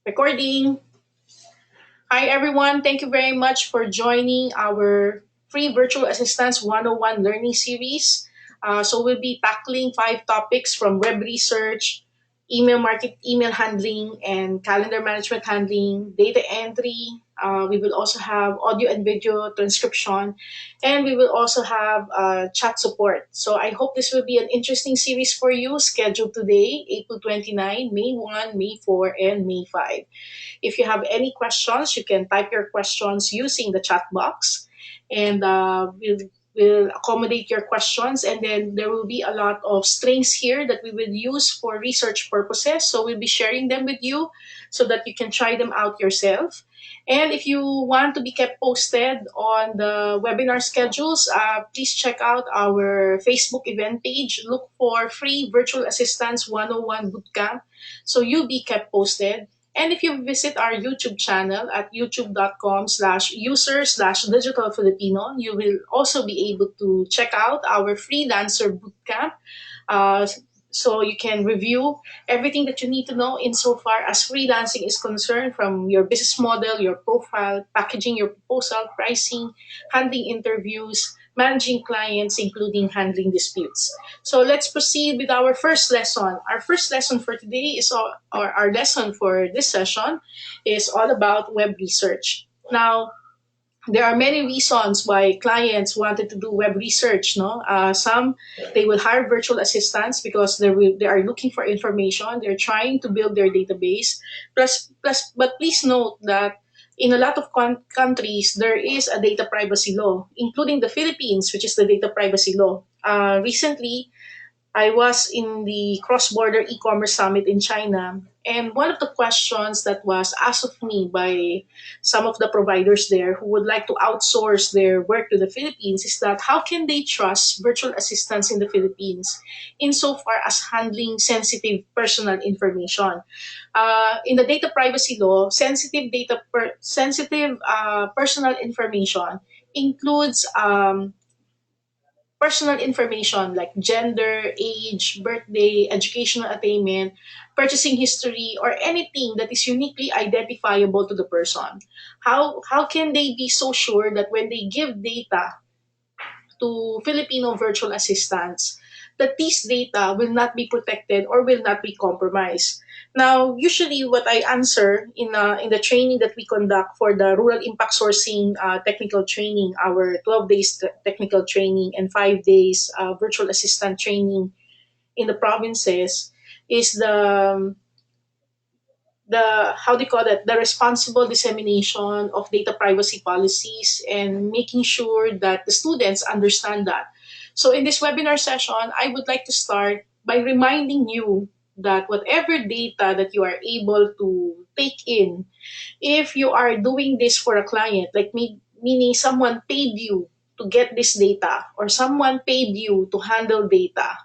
Recording. Hi, everyone. Thank you very much for joining our free Virtual Assistants 101 learning series. We'll be tackling 5 topics from web research, email handling, and calendar management handling, data entry. We will also have audio and video transcription, and we will also have chat support. So I hope this will be an interesting series for you, scheduled today, April 29, May 1, May 4, and May 5. If you have any questions, you can type your questions using the chat box, and we'll accommodate your questions. And then there will be a lot of strings here that we will use for research purposes. So we'll be sharing them with you so that you can try them out yourself. And if you want to be kept posted on the webinar schedules, please check out our Facebook event page. Look for Free Virtual Assistants 101 Bootcamp so you'll be kept posted. And if you visit our YouTube channel at youtube.com/user/digital Filipino, you will also be able to check out our freelancer bootcamp. Uh, so you can review everything that you need to know insofar as freelancing is concerned, from your business model, your profile, packaging your proposal, pricing, handling interviews, managing clients, including handling disputes. So let's proceed with our first lesson. Our first lesson for today is, or our lesson for this session is all about web research. Now, there are many reasons why clients wanted to do web research. No, some they will hire virtual assistants because they are looking for information. They're trying to build their database. But please note that in a lot of countries there is a data privacy law, including the Philippines, which is the data privacy law. Recently, I was in the cross-border e-commerce summit in China, and one of the questions that was asked of me by some of the providers there who would like to outsource their work to the Philippines is that how can they trust virtual assistants in the Philippines insofar as handling sensitive personal information? In the data privacy law, sensitive personal information includes personal information like gender, age, birthday, educational attainment, purchasing history, or anything that is uniquely identifiable to the person. How can they be so sure that when they give data to Filipino virtual assistants, that these data will not be protected or will not be compromised? Now, usually what I answer in the training that we conduct for the rural impact sourcing technical training, our 12 days technical training and 5 days virtual assistant training in the provinces, is the how do you call it, the responsible dissemination of data privacy policies and making sure that the students understand that. So in this webinar session, I would like to start by reminding you that whatever data that you are able to take in, if you are doing this for a client, like me, meaning someone paid you to get this data or someone paid you to handle data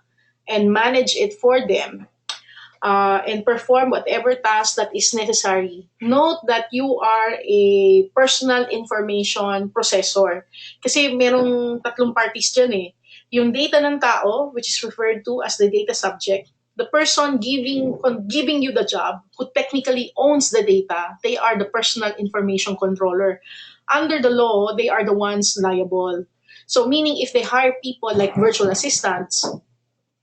and manage it for them, and perform whatever task that is necessary. Note that you are a personal information processor. Kasi merong tatlong parties dyan eh. Yung data ng tao, which is referred to as the data subject, the person giving you the job, who technically owns the data, they are the personal information controller. Under the law, they are the ones liable. So meaning if they hire people like virtual assistants,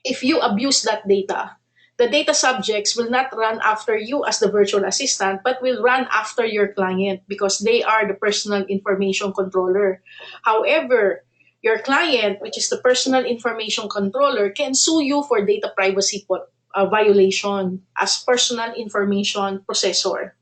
if you abuse that data, the data subjects will not run after you as the virtual assistant, but will run after your client because they are the personal information controller. However, your client, which is the personal information controller, can sue you for data privacy violation as personal information processor.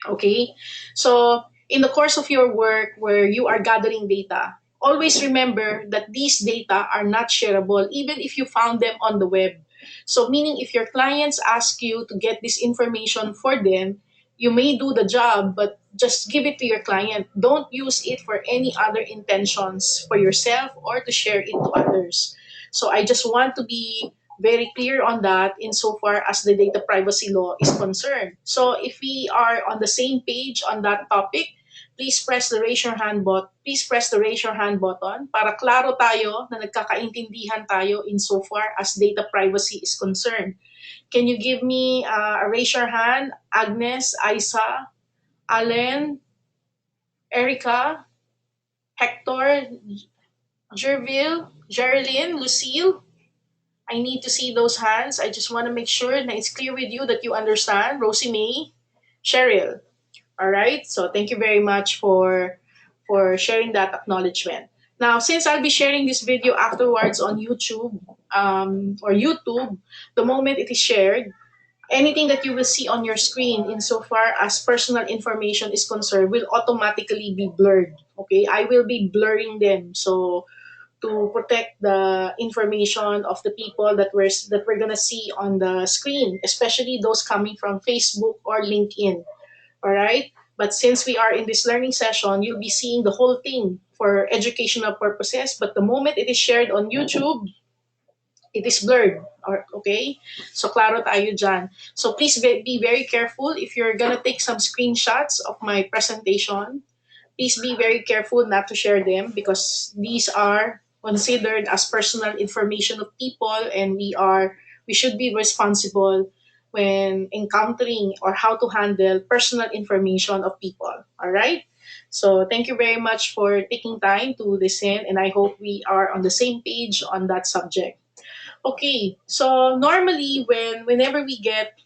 Okay? So, in the course of your work where you are gathering data, always remember that these data are not shareable even if you found them on the web. So, meaning if your clients ask you to get this information for them, you may do the job, but just give it to your client. Don't use it for any other intentions for yourself or to share it to others. So, I just want to be very clear on that insofar as the data privacy law is concerned. So, if we are on the same page on that topic, please press the raise your hand button para klaro tayo na nagkakaintindihan tayo insofar as data privacy is concerned. Can you give me a raise your hand? Agnes, Isa, Allen, Erica, Hector, Jerville, Geraldine, Lucille. I need to see those hands. I just want to make sure that it's clear with you that you understand. Rosie May, Cheryl. All right. So thank you very much for sharing that acknowledgement. Now, since I'll be sharing this video afterwards on YouTube or YouTube, the moment it is shared, anything that you will see on your screen insofar as personal information is concerned will automatically be blurred. Okay, I will be blurring them. So to protect the information of the people that we're gonna see on the screen, especially those coming from Facebook or LinkedIn. All right. But since we are in this learning session, you'll be seeing the whole thing for educational purposes. But the moment it is shared on YouTube, it is blurred. Or, okay? So, klaro tayo dyan. So, please be very careful if you're gonna take some screenshots of my presentation. Please be very careful not to share them because these are considered as personal information of people, and we should be responsible when encountering or how to handle personal information of people. All right? So thank you very much for taking time to listen, and I hope we are on the same page on that subject. Okay, so normally whenever we get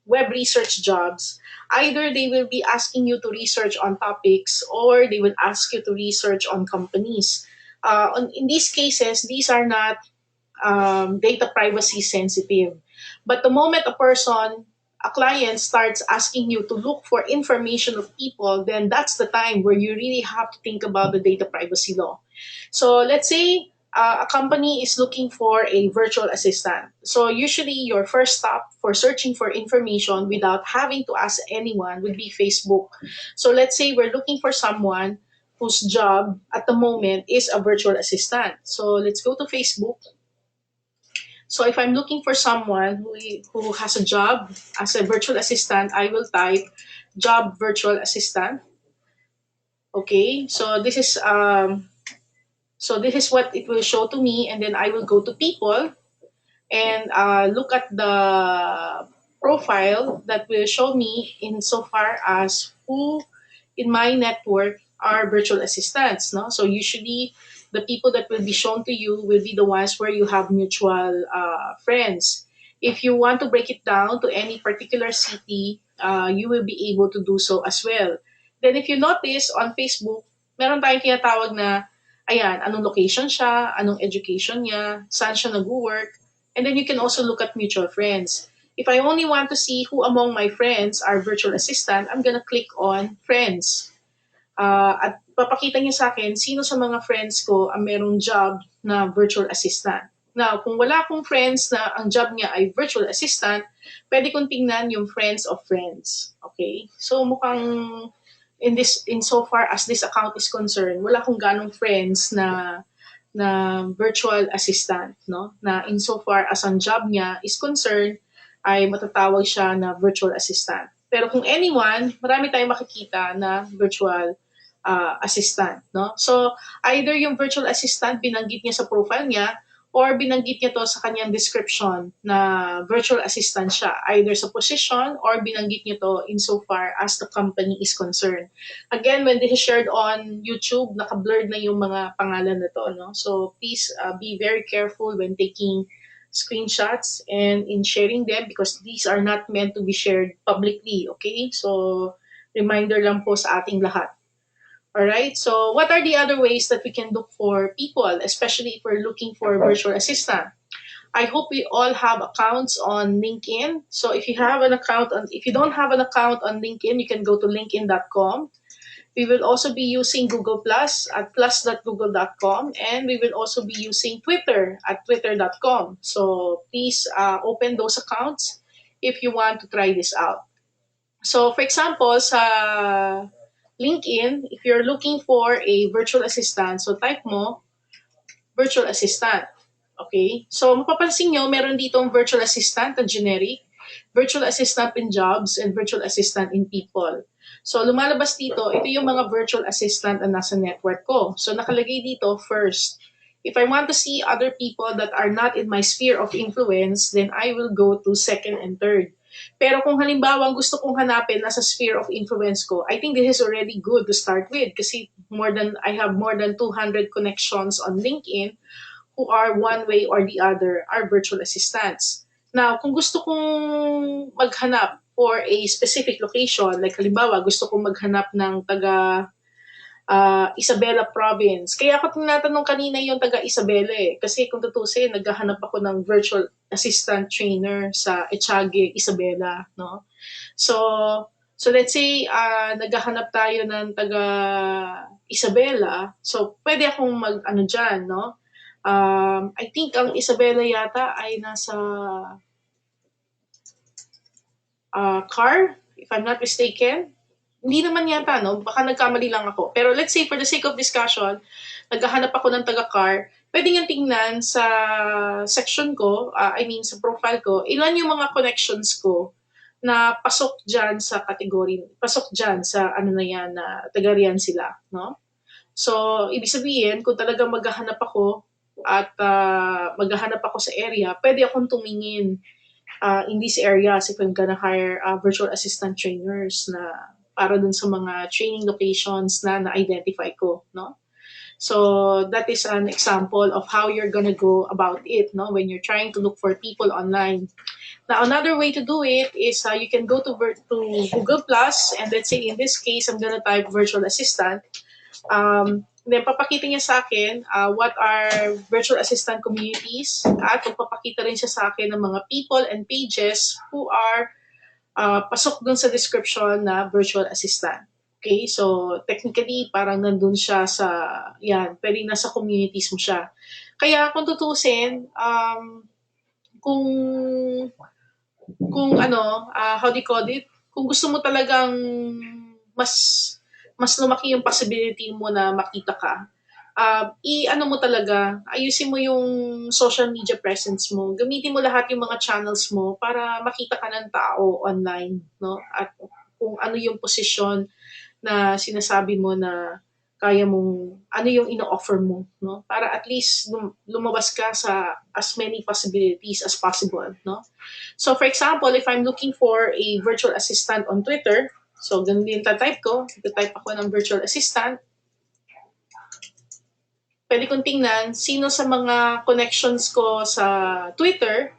web research jobs, either they will be asking you to research on topics or they will ask you to research on companies. In these cases, these are not data privacy sensitive. But the moment a client starts asking you to look for information of people, then that's the time where you really have to think about the data privacy law. So let's say a company is looking for a virtual assistant. So usually your first stop for searching for information without having to ask anyone would be Facebook. So let's say we're looking for someone whose job at the moment is a virtual assistant. So let's go to Facebook. So if I'm looking for someone who has a job as a virtual assistant, I will type job virtual assistant. Okay, so this is what it will show to me, and then I will go to people and look at the profile that will show me insofar as who in my network are virtual assistants. No, so usually the people that will be shown to you will be the ones where you have mutual friends. If you want to break it down to any particular city, you will be able to do so as well. Then if you notice on Facebook, meron tayong tinatawag na, ayan, anong location siya, anong education niya, saan siya nag-work, and then you can also look at mutual friends. If I only want to see who among my friends are virtual assistant, I'm gonna click on friends. At papakita niya sa akin sino sa mga friends ko ang merong job na virtual assistant. Now, kung wala akong friends na ang job niya ay virtual assistant, pwede kong tingnan yung friends of friends. Okay? So mukhang in so far as this account is concerned, wala akong ganong friends na virtual assistant, no? Na insofar as ang job niya is concerned, ay matatawag siya na virtual assistant. Pero kung anyone, marami tayong makikita na virtual assistant, no? So, either yung virtual assistant binanggit niya sa profile niya or binanggit niya to sa kanyang description na virtual assistant siya, either sa position or binanggit niya to insofar as the company is concerned. Again, when this is shared on YouTube, naka-blurred na yung mga pangalan na to, no? So please be very careful when taking screenshots and in sharing them because these are not meant to be shared publicly, okay? So reminder lang po sa ating lahat. All right. So, what are the other ways that we can look for people, especially if we're looking for a virtual assistant? I hope we all have accounts on LinkedIn. So, if you don't have an account on LinkedIn, you can go to linkedin.com. We will also be using Google Plus at plus.google.com, and we will also be using Twitter at twitter.com. So, please open those accounts if you want to try this out. So, for example, sa LinkedIn, if you're looking for a virtual assistant, so type mo, virtual assistant. Okay? So, mapapansin nyo, meron ditong virtual assistant na generic, virtual assistant in jobs, and virtual assistant in people. So, lumalabas dito, ito yung mga virtual assistant na nasa network ko. So, nakalagay dito, first. If I want to see other people that are not in my sphere of influence, then I will go to second and third. Pero kung halimbawa ang gusto kong hanapin nasa sphere of influence ko, I think this is already good to start with kasi I have more than 200 connections on LinkedIn who are one way or the other are virtual assistants. Now, kung gusto kong maghanap for a specific location, like halimbawa gusto kong maghanap ng taga Isabela Province. Kaya ako tinatanong kanina yung taga Isabela eh. Kasi kung tutusin, naghahanap ako ng virtual assistant trainer sa Echage, Isabela. No? So let's say, naghahanap tayo ng taga Isabela. So, pwede akong ano dyan, no? I think ang Isabela yata ay nasa car, if I'm not mistaken. Hindi naman yata, no? Baka nagkamali lang ako. Pero let's say, for the sake of discussion, naghahanap ako ng taga-car, pwede niyang tingnan sa section ko, sa profile ko, ilan yung mga connections ko na pasok dyan sa category, pasok dyan sa ano na yan, na taga-riyan sila, no? So, ibig sabihin, kung talagang maghahanap ako at maghahanap ako sa area, pwede akong tumingin in these areas if I'm gonna hire virtual assistant trainers na para dun sa mga training locations na na-identify ko, no? So that is an example of how you're gonna go about it, no? When you're trying to look for people online. Now, another way to do it is you can go to Google Plus, and let's say in this case, I'm gonna type virtual assistant. Then papakita niya sa akin what are virtual assistant communities at magpapakita rin siya sa akin ng mga people and pages who are pasok dun sa description na virtual assistant. Okay, so technically parang nandun siya sa, yan, pwedeng nasa communities mo siya. Kaya kung tutusin, kung how do you call it? Kung gusto mo talagang mas lumaki yung possibility mo na makita ka, mo talaga, ayusin mo yung social media presence mo. Gamitin mo lahat yung mga channels mo para makita ka ng tao online, no? At kung ano yung posisyon na sinasabi mo na kaya mong, ano yung ino-offer mo, no? Para at least lumabas ka sa as many possibilities as possible, no? So for example, if I'm looking for a virtual assistant on Twitter, so ganun din type ko, type ako ng virtual assistant, pwede kong tingnan sino sa mga connections ko sa Twitter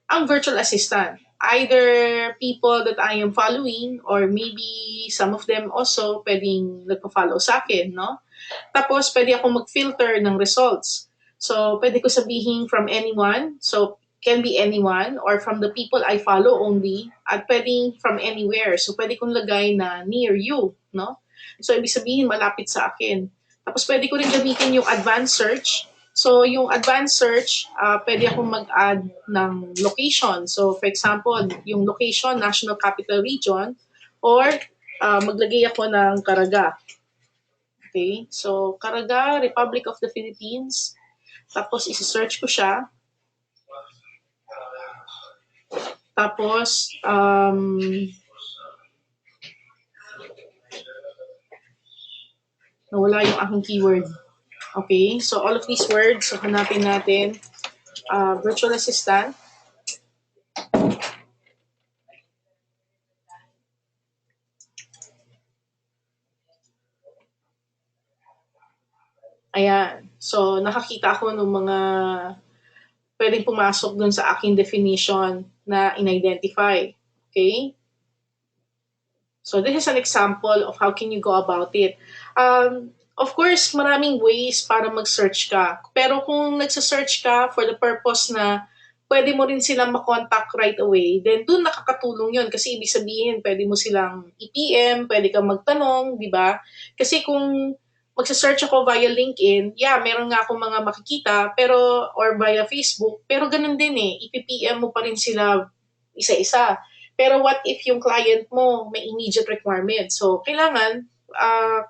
ang virtual assistant. Either people that I am following or maybe some of them also pwedeng nagpa-follow sa akin, no? Tapos, pwede akong mag-filter ng results. So, pwede ko sabihin from anyone. So, can be anyone or from the people I follow only at pwedeng from anywhere. So, pwede kong lagay na near you, no? So, ibig sabihin malapit sa akin. Tapos pwede ko rin gamitin yung advanced search. So yung advanced search, pwede akong mag-add ng location. So for example, yung location, National Capital Region, or maglagay ako ng Caraga. Okay, so Caraga, Republic of the Philippines. Tapos isi-search ko siya. Tapos, nawala yung aking keyword. Okay, so all of these words, so hanapin natin. Virtual assistant. Ayan. So, nakakita ako ng mga pwedeng pumasok dun sa aking definition na in-identify. Okay? So, this is an example of how can you go about it. Of course, maraming ways para mag-search ka. Pero kung nagsa-search ka for the purpose na pwede mo rin silang makontak right away, then doon nakakatulong yun. Kasi ibig sabihin, pwede mo silang i-PM, pwede kang magtanong, di ba? Kasi kung magsa-search ako via LinkedIn, yeah, meron nga akong mga makikita, pero, or via Facebook, pero ganun din eh, i-PM mo pa rin sila isa-isa. Pero what if yung client mo may immediate requirement? So, kailangan,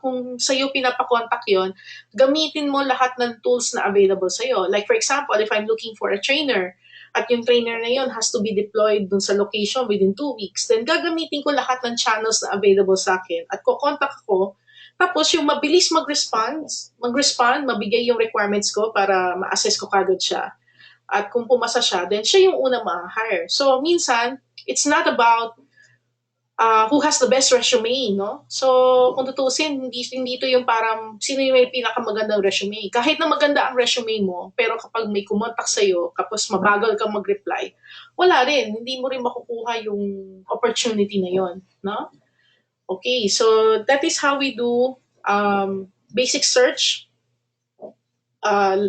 kung sa'yo pinapakontak yon, gamitin mo lahat ng tools na available sa'yo. Like for example, if I'm looking for a trainer, at yung trainer na yon has to be deployed dun sa location within 2 weeks, then gagamitin ko lahat ng channels na available sa akin at kukontak ako Tapos yung mabilis mag-respond, mabigay yung requirements ko para ma-assess ko kagad siya. At kung pumasa siya, then siya yung unang ma-hire. So, minsan, it's not about who has the best resume, no? So, kung tutusin, hindi ito yung parang sino yung may pinakamagandang resume. Kahit na maganda ang resume mo, pero kapag may kumontak sa'yo, tapos mabagal kang mag-reply, wala rin. Hindi mo rin makukuha yung opportunity na yon, no? Okay, so that is how we do basic search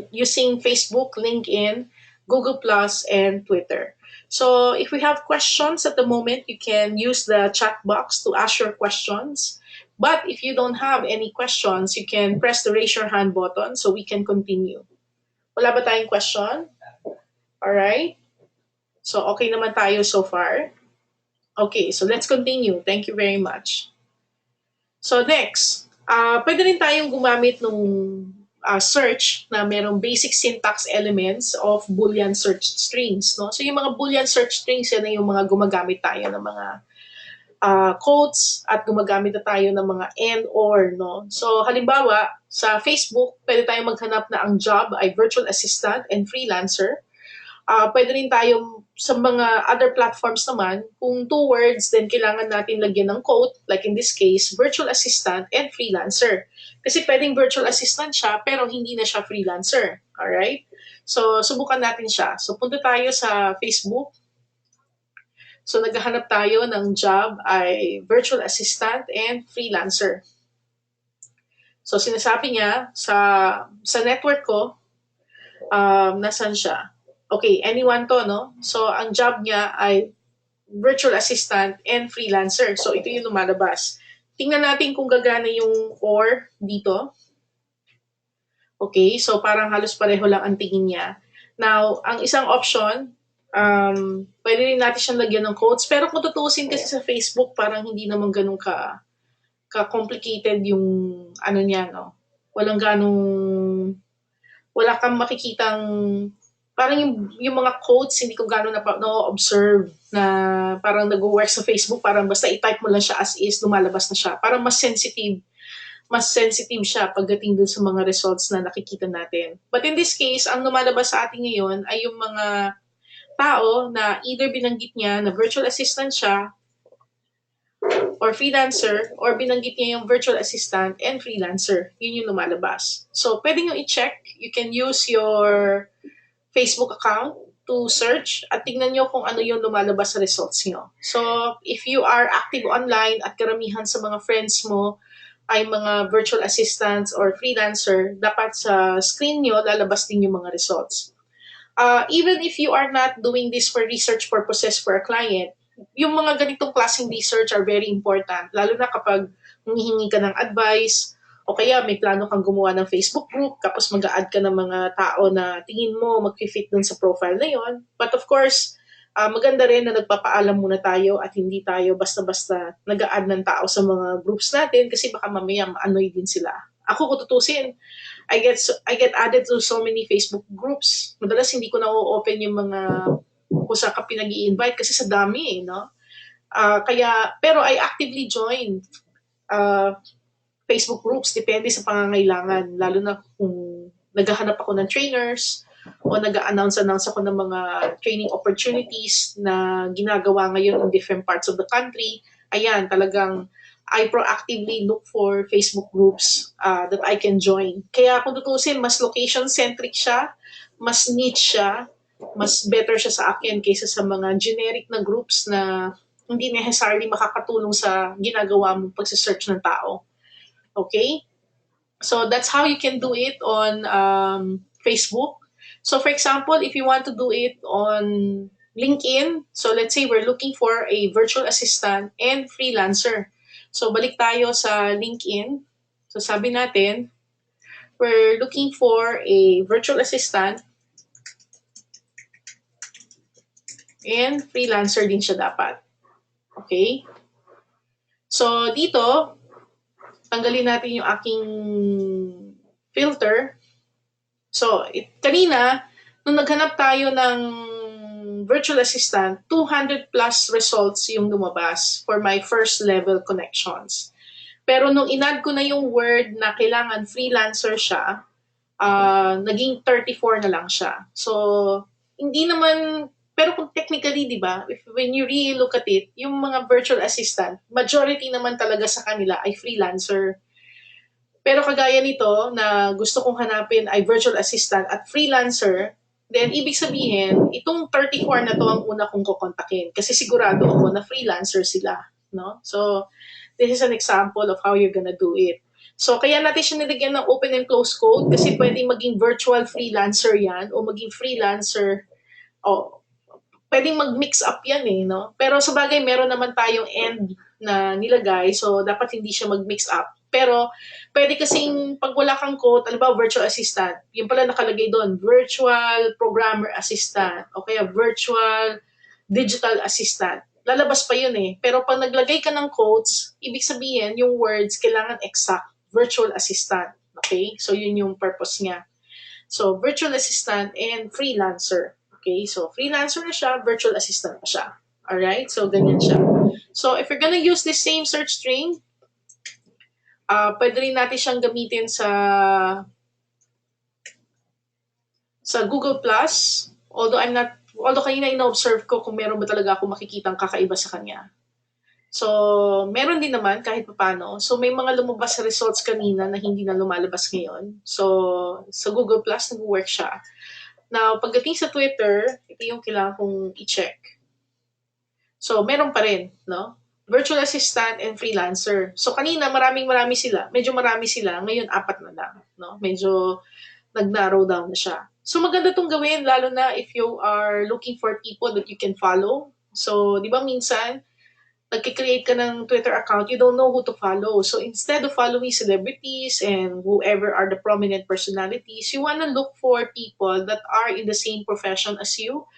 using Facebook, LinkedIn, Google Plus, and Twitter. So if we have questions at the moment, you can use the chat box to ask your questions. But if you don't have any questions, you can press the raise your hand button so we can continue. Wala ba tayong question? Alright. So okay naman tayo so far. Okay, so let's continue. Thank you very much. So next, pwede rin tayong gumamit ng search na merong basic syntax elements of Boolean search strings. No? So yung mga Boolean search strings, yan na yung mga gumagamit tayo ng mga quotes at gumagamit na tayo ng mga and or. No? So halimbawa, sa Facebook, pwede tayong maghanap na ang job ay virtual assistant and freelancer. Pwede rin tayo sa mga other platforms naman, kung two words, then kailangan natin lagyan ng quote, like in this case, virtual assistant and freelancer. Kasi pwedeng virtual assistant siya, pero hindi na siya freelancer. Alright? So, subukan natin siya. So, punta tayo sa Facebook. So, naghahanap tayo ng job ay virtual assistant and freelancer. So, sinasabi niya sa network ko, nasan siya? Okay, anyone to, no? So, ang job niya ay virtual assistant and freelancer. So, ito yung lumalabas. Tingnan natin kung gagana yung or dito. Okay, so parang halos pareho lang ang tingin niya. Now, ang isang option, pwede rin natin siyang lagyan ng quotes. Pero kung tutuusin kasi sa Facebook, parang hindi naman ganun ka-complicated yung ano niya, no? Wala kang makikitang parang yung mga quotes, hindi ko gano'n na-observe na parang nag-work sa Facebook, parang basta i-type mo lang siya as is, lumalabas na siya. Parang mas sensitive siya pagdating dun sa mga results na nakikita natin. But in this case, ang lumalabas sa atin ngayon ay yung mga tao na either binanggit niya na virtual assistant siya or freelancer, or binanggit niya yung virtual assistant and freelancer. Yun yung lumalabas. So, pwede nyo i-check. You can use your Facebook account to search at tingnan nyo kung ano yung lumalabas sa results nyo. So, if you are active online at karamihan sa mga friends mo ay mga virtual assistants or freelancer, dapat sa screen nyo lalabas din yung mga results. Even if you are not doing this for research purposes for a client, yung mga ganitong klaseng research are very important, lalo na kapag humihingi ka ng advice, o kaya may plano kang gumawa ng Facebook group, tapos mag-a-add ka ng mga tao na tingin mo mag-fit dun sa profile na yon. But of course, maganda rin na nagpapaalam muna tayo at hindi tayo basta-basta nag-a-add ng tao sa mga groups natin kasi baka mamaya ma-annoy din sila. Ako kung tutusin, I get added to so many Facebook groups. Madalas hindi ko na-open yung mga kung saan ka pinag-i-invite kasi sa dami eh, no? Pero I actively join Facebook groups, depende sa pangangailangan, lalo na kung naghahanap ako ng trainers o nag-announce ako ng mga training opportunities na ginagawa ngayon in different parts of the country. Ayan, talagang I proactively look for Facebook groups that I can join. Kaya kung tutusin, mas location-centric siya, mas niche siya, mas better siya sa akin kaysa sa mga generic na groups na hindi necessarily makakatulong sa ginagawa mong pagsisearch ng tao. Okay? So that's how you can do it on Facebook. So for example, if you want to do it on LinkedIn, so let's say we're looking for a virtual assistant and freelancer. So balik tayo sa LinkedIn. So sabi natin, we're looking for a virtual assistant and freelancer din siya dapat. Okay? So dito, tanggalin natin yung aking filter. So, kanina, nung naghanap tayo ng virtual assistant, 200 plus results yung lumabas for my first level connections. Pero nung inad ko na yung word na kailangan freelancer siya, naging 34 na lang siya. So, hindi naman, pero kung technically, di ba, when you really look at it, yung mga virtual assistant, majority naman talaga sa kanila ay freelancer. Pero kagaya nito na gusto kong hanapin ay virtual assistant at freelancer, then ibig sabihin, itong 34 na to ang una kong kukontakin kasi sigurado ako na freelancer sila. No? So, this is an example of how you're gonna do it. So, kaya natin siya nilagyan ng open and close code kasi pwedeng maging virtual freelancer yan o maging freelancer o pwedeng mag-mix up yan eh, no? Pero sa bagay, meron naman tayong end na nilagay, so dapat hindi siya mag-mix up. Pero, pwede kasing pag wala kang code, ano ba, virtual assistant, yung pala nakalagay doon, virtual programmer assistant, o kaya virtual digital assistant. Lalabas pa yun eh. Pero pag naglagay ka ng codes, ibig sabihin, yung words, kailangan exact, virtual assistant. Okay? So, yun yung purpose niya. So, virtual assistant and freelancer. Okay, so freelancer na siya, virtual assistant pa siya. Alright, so ganyan siya. So if you're gonna use this same search string, pwede rin natin siyang gamitin sa Google Plus. Although kanina ina-observe ko kung meron ba talaga ako makikitang kakaiba sa kanya. So, meron din naman kahit paano. So, may mga lumabas sa results kanina na hindi na lumalabas ngayon. So, sa Google Plus, nag-work siya. Now, pagdating sa Twitter, ito yung kailangan kong i-check. So, meron pa rin, no? Virtual assistant and freelancer. So, kanina marami sila. Medyo marami sila. Ngayon, 4 na lang, no? Medyo nag-narrow down na siya. So, maganda itong gawin, lalo na if you are looking for people that you can follow. So, di ba minsan, nagkikreate ka ng Twitter account, you don't know who to follow. So instead of following celebrities and whoever are the prominent personalities, you want to look for people that are in the same profession as you,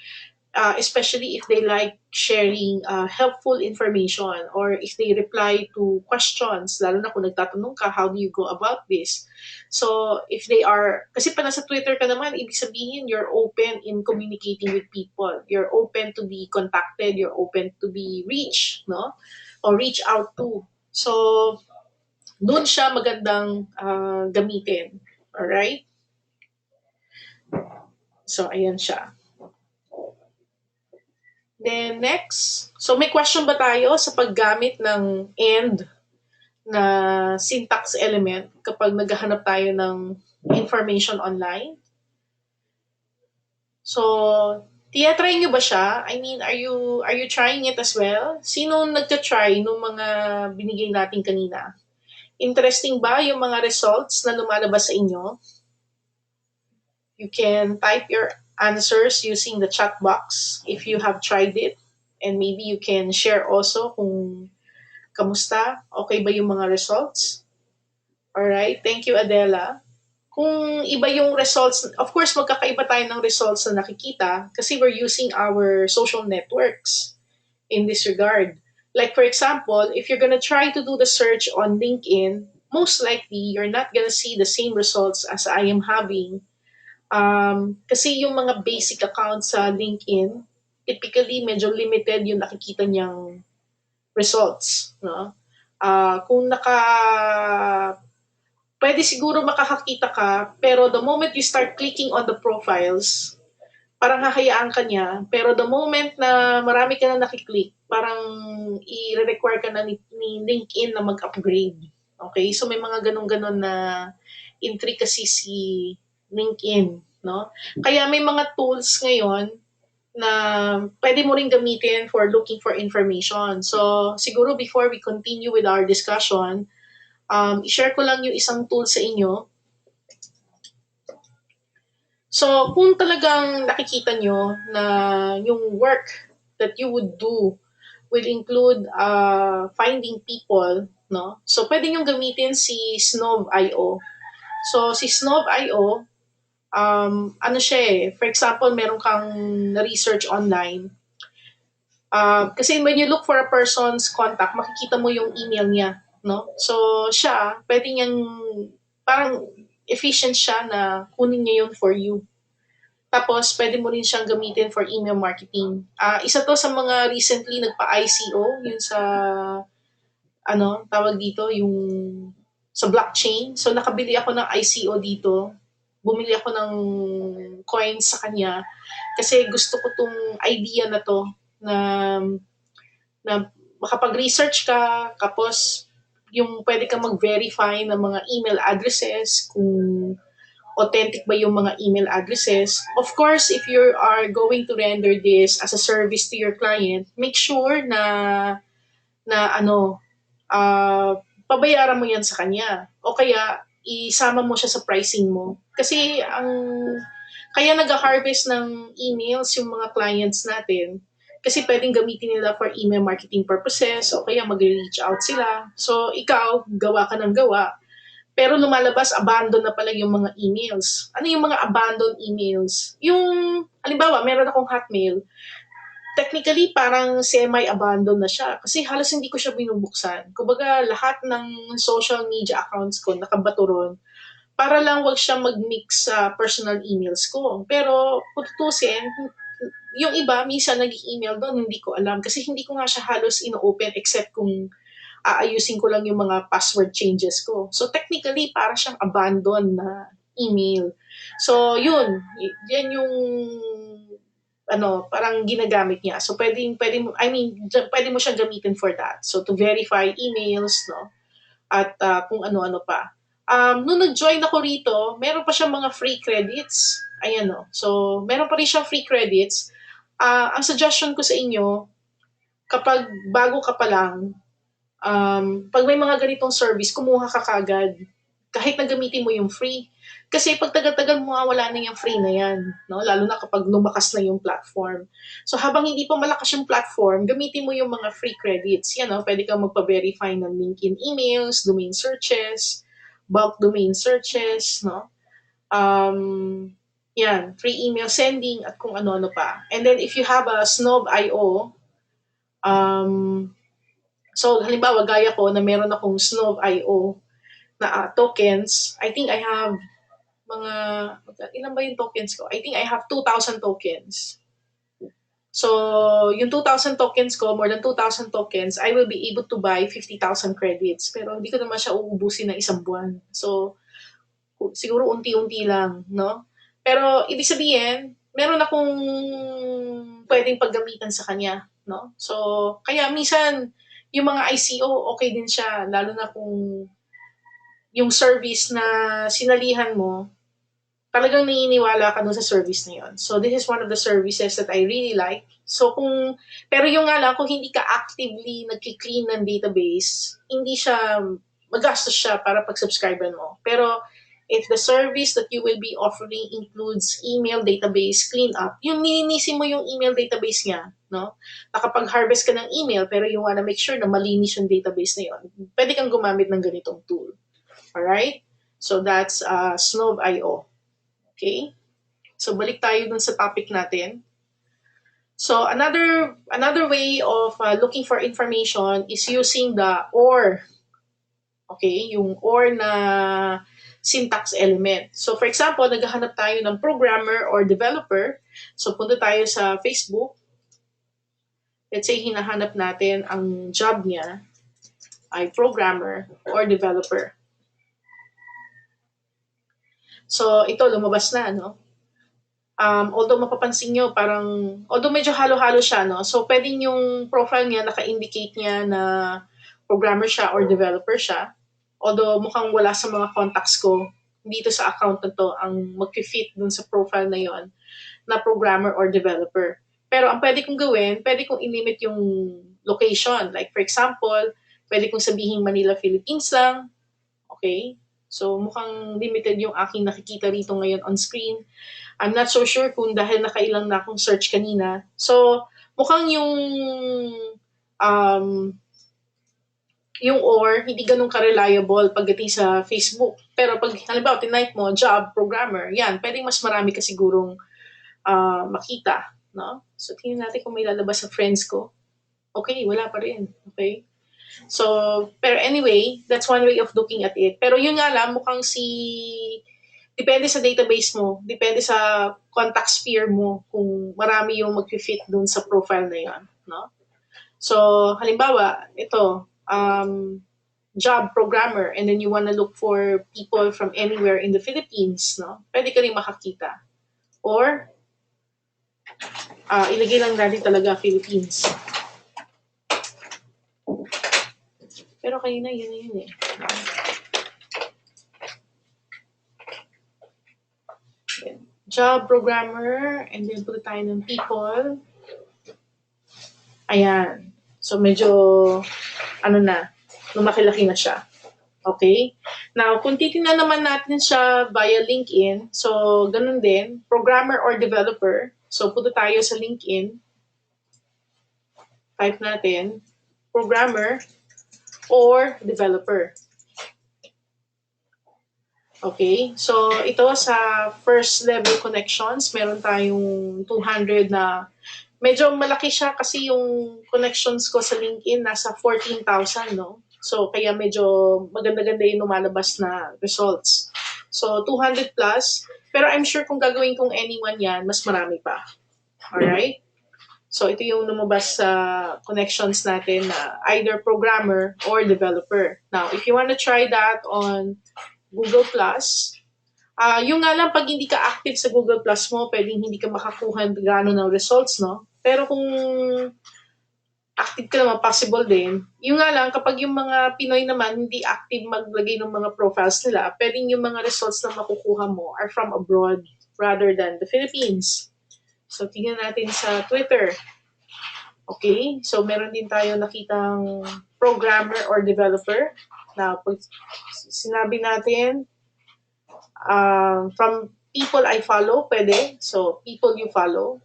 especially if they like sharing helpful information or if they reply to questions, lalo na kung nagtatanong ka, how do you go about this? So, if they are, kasi pa nasa Twitter ka naman, ibig sabihin, you're open in communicating with people. You're open to be contacted, you're open to be reached, no? Or reach out to. So, doon siya magandang gamitin. Alright? So, ayan siya. Then next, so may question ba tayo sa paggamit ng and na syntax element kapag naghahanap tayo ng information online? So, try nyo ba siya? I mean, are you trying it as well? Sino nagta-try nung mga binigay natin kanina? Interesting ba yung mga results na lumalabas sa inyo? You can type your answers using the chat box if you have tried it. And maybe you can share also kung kamusta, okay ba yung mga results. Alright, thank you Adela. Kung iba yung results, of course magkakaiba tayo ng results na nakikita kasi we're using our social networks in this regard. Like for example, if you're gonna try to do the search on LinkedIn, most likely you're not gonna see the same results as I am having. Kasi yung mga basic accounts sa LinkedIn, typically medyo limited yung nakikita niyang results. No? Kung pwede siguro makakakita ka, pero the moment you start clicking on the profiles, parang hahayaan ka niya. Pero the moment na marami ka na nakiklik, parang i-require ka na ni LinkedIn na mag-upgrade. Okay? So may mga ganun-ganun na intricacy si LinkedIn. No? Kaya may mga tools ngayon na pwede mo rin gamitin for looking for information. So siguro before we continue with our discussion, i-share ko lang yung isang tool sa inyo. So, kung talagang nakikita nyo na yung work that you would do will include finding people, no? So, pwede nyo gamitin si Snov.io. So, si Snov.io, ano siya eh, for example, meron kang na-research online. Kasi when you look for a person's contact, makikita mo yung email niya, no? So, siya, pwede niyang, parang efficient siya na kunin niya yun for you. Tapos, pwede mo rin siyang gamitin for email marketing. Isa to sa mga recently nagpa-ICO, yun sa ano, tawag dito, yung sa blockchain. So, nakabili ako ng ICO dito. Bumili ako ng coins sa kanya kasi gusto ko tong idea na to na makapag-research ka tapos yung pwede kang mag-verify ng mga email addresses kung authentic ba yung mga email addresses. Of course, if you are going to render this as a service to your client, make sure na pabayaran mo yan sa kanya. O kaya, isama mo siya sa pricing mo. Kasi kaya nag-harvest ng emails yung mga clients natin. Kasi pwedeng gamitin nila for email marketing purposes o kaya mag-reach out sila. So, ikaw, gawa ka ng gawa. Pero lumalabas, abandon na pala yung mga emails. Ano yung mga abandoned emails? Yung, halimbawa, meron akong Hotmail, technically parang semi-abandoned na siya kasi halos hindi ko siya binubuksan. Kumbaga lahat ng social media accounts ko nakabato ron para lang wag siya mag-mix sa personal emails ko. Pero kung tutusin, yung iba minsan nag-email doon, hindi ko alam kasi hindi ko nga siya halos ino-open except kung aayusin ko lang yung mga password changes ko. So technically para siyang abandoned na email. So yun, yan yung parang ginagamit niya. So, pwede mo siyang gamitin for that. So, to verify emails, no? At kung ano-ano pa. Nung nag-join ako rito, meron pa siyang mga free credits. Ayan, no? So, meron pa rin siyang free credits. Ang suggestion ko sa inyo, kapag bago ka pa lang, pag may mga ganitong service, kumuha ka kagad. Kahit na gamitin mo yung free. Kasi pag tagal-tagal mo wala na yung free na yan. No? Lalo na kapag lumakas na yung platform. So habang hindi pa malakas yung platform, gamitin mo yung mga free credits. Yan, no? Pwede kang magpa-verify ng LinkedIn emails, domain searches, bulk domain searches, no? Yan, free email sending at kung ano-ano pa. And then if you have a Snob.io, so halimbawa gaya ko na meron akong Snob.io na tokens, I think I have mga, ilan ba yung tokens ko? I think I have 2,000 tokens. So, yung 2,000 tokens ko, more than 2,000 tokens, I will be able to buy 50,000 credits. Pero hindi ko naman siya uubusin ng isang buwan. So, siguro unti-unti lang, no? Pero, ibig sabihin, meron akong pwedeng paggamitan sa kanya, no? So, kaya minsan, yung mga ICO, okay din siya. Lalo na kung yung service na sinalihan mo, talagang naniniwala ka dun sa service na yun. So, this is one of the services that I really like. So, pero yung nga lang, kung hindi ka actively nagki-clean ng database, hindi siya, magastos siya para pag-subscribe mo. Pero, if the service that you will be offering includes email database cleanup, yung nilinisin mo yung email database niya, no? Nakapag-harvest ka ng email, pero you wanna make sure na malinis yung database na yun, pwede kang gumamit ng ganitong tool. Alright? So, that's Snob.io. Okay? So balik tayo dun sa topic natin. So another way of looking for information is using the OR. Okay? Yung OR na syntax element. So for example, naghahanap tayo ng programmer or developer. So punta tayo sa Facebook. Let's say hinahanap natin ang job niya ay programmer or developer. So ito lumabas na, no? Although mapapansin nyo, although medyo halo-halo siya, no? So, pwedeng yung profile niya, naka-indicate niya na programmer siya or developer siya. Although mukhang wala sa mga contacts ko dito sa account na to ang mag-fit dun sa profile na yon na programmer or developer. Pero ang pwede kong gawin, pwede kong i-limit yung location. Like, for example, pwede kong sabihin Manila, Philippines lang. Okay? So, mukhang limited yung aking nakikita rito ngayon on screen. I'm not so sure kung dahil nakailang na akong search kanina. So, mukhang yung OR, hindi ganun ka-reliable pagdating sa Facebook. Pero pag, halimbawa, tinype mo, job, programmer, yan, pwedeng mas marami ka sigurong makita. No? So, tingnan natin kung may lalabas sa friends ko. Okay, wala pa rin. Okay? So, pero anyway, that's one way of looking at it. Pero yun nga lang, mukhang depende sa database mo, depende sa contact sphere mo kung marami yung mag-fit dun sa profile na yan. No? So, halimbawa, ito, job programmer and then you want to look for people from anywhere in the Philippines, no? Pwede ka rin makakita. Or, ilagay lang natin talaga Philippines. Pero kanina, yun na yun eh. Job programmer, and then put tayo ng people. Ayan. So, medyo, lumaki-laki na siya. Okay? Now, kung titingnan naman natin siya via LinkedIn, so, ganun din, programmer or developer. So, punta tayo sa LinkedIn. Type natin, programmer or developer. Okay? So, ito sa first level connections, meron tayong 200 na medyo malaki siya kasi yung connections ko sa LinkedIn nasa 14,000, no? So, kaya medyo maganda-ganda yung lumalabas na results. So, 200 plus. Pero I'm sure kung gagawin kong anyone yan, mas marami pa. Alright? So, ito yung lumabas sa connections natin na either programmer or developer. Now, if you want to try that on Google+, yung nga lang, pag hindi ka active sa Google Plus mo, pwedeng hindi ka makakuha gano'n ng results, no? Pero kung active ka naman, possible din. Yung nga lang, kapag yung mga Pinoy naman hindi active maglagay ng mga profiles nila, pwedeng yung mga results na makukuha mo are from abroad rather than the Philippines. So, tingnan natin sa Twitter. Okay? So, meron din tayo nakitang programmer or developer. Now, pag sinabi natin, from people I follow, pwede. So, people you follow.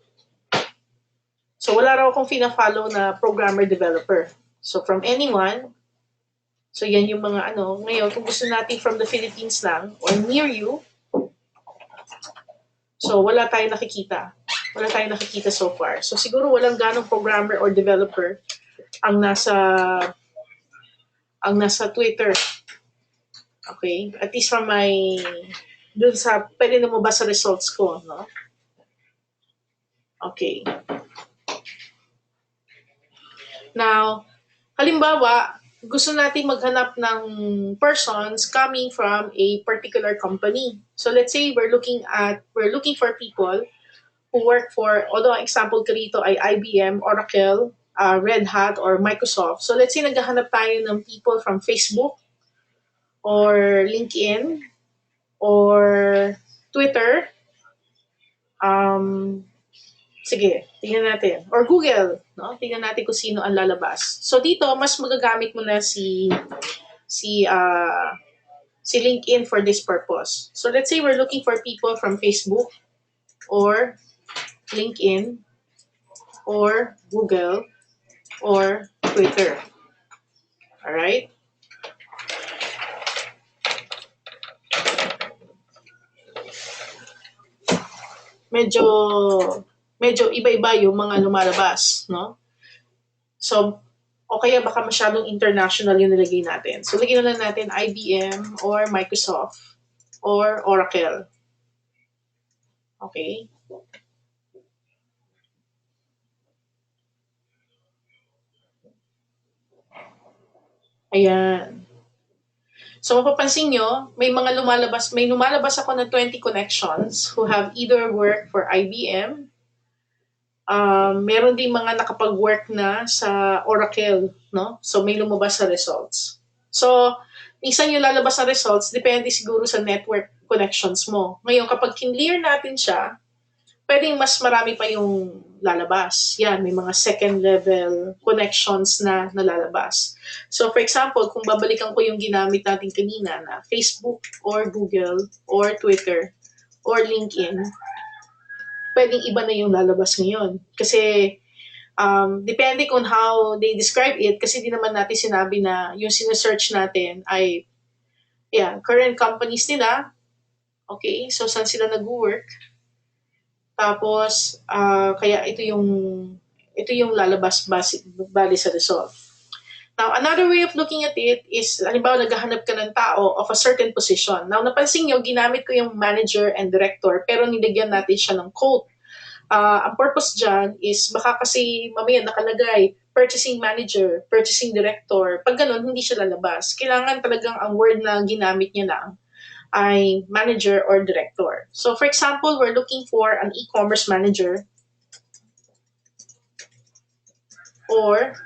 So, wala raw akong fina-follow na programmer developer. So, from anyone. So, yan yung mga Ngayon, kung gusto natin from the Philippines lang or near you, so, wala tayong nakikita. Wala tayong nakikita so far. So, siguro walang ganong programmer or developer ang nasa Twitter. Okay? At least from dun sa, pwede lumabas sa results ko, no? Okay. Now, halimbawa, gusto natin maghanap ng persons coming from a particular company. So let's say we're looking for people who work for, although ang example ko rito ay IBM, Oracle, Red Hat, or Microsoft. So let's say naghahanap tayo ng people from Facebook, or LinkedIn, or Twitter. Sige, tingnan natin. Or Google, no? Tingnan natin kung sino ang lalabas. So dito, mas magagamit mo na si LinkedIn for this purpose. So let's say we're looking for people from Facebook, or LinkedIn, or Google, or Twitter. Alright? Medyo iba-iba yung mga lumalabas, no? So, o kaya baka masyadong international yung nilagay natin. So, lagyan na lang natin IBM or Microsoft or Oracle. Okay? Ayan. So, mapapansin nyo, may lumalabas ako na 20 connections who have either worked for IBM, meron din mga nakapag-work na sa Oracle, no? So, may lumabas sa results. So, minsan yung lalabas sa results, depende siguro sa network connections mo. Ngayon, kapag kinlear natin siya, pwedeng mas marami pa yung lalabas. Yan, may mga second level connections na nalalabas. So, for example, kung babalikan ko yung ginamit natin kanina na Facebook or Google or Twitter or LinkedIn, pwedeng iba na yung lalabas ngayon. Kasi, depende kung how they describe it, kasi di naman natin sinabi na yung sinesearch natin ay, current companies nila. Okay, so saan sila nag-work? Tapos, kaya ito yung lalabas bali sa result. Now, another way of looking at it is, halimbawa, naghahanap ka ng tao of a certain position. Now, napansin nyo, ginamit ko yung manager and director, pero nilagyan natin siya ng quote. Ang purpose dyan is, baka kasi mamaya nakalagay, purchasing manager, purchasing director. Pag ganun, hindi siya lalabas. Kailangan talagang ang word na ginamit niya lang ay manager or director. So for example, we're looking for an e-commerce manager or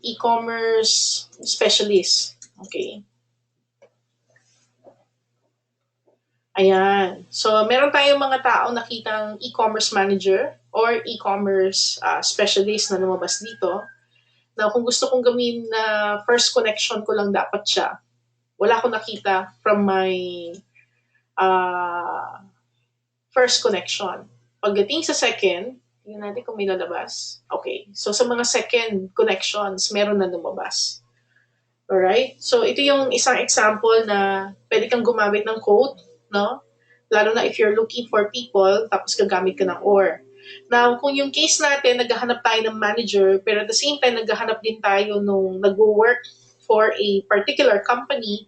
e-commerce specialist. Okay. Ayan. So, meron tayong mga taong nakitang e-commerce manager or e-commerce specialist na lumabas dito. Na kung gusto kong gawin na first connection ko lang dapat siya. Wala akong nakita from my uh, first connection. Pagdating sa second, tingnan natin kung may lalabas. Okay. So, sa mga second connections, meron na lumabas. Alright? So, ito yung isang example na pwede kang gumamit ng quote, no? Lalo na if you're looking for people, tapos gagamit ka ng or. Now, kung yung case natin, naghahanap tayo ng manager, pero at the same time, naghahanap din tayo nung nag-work for a particular company,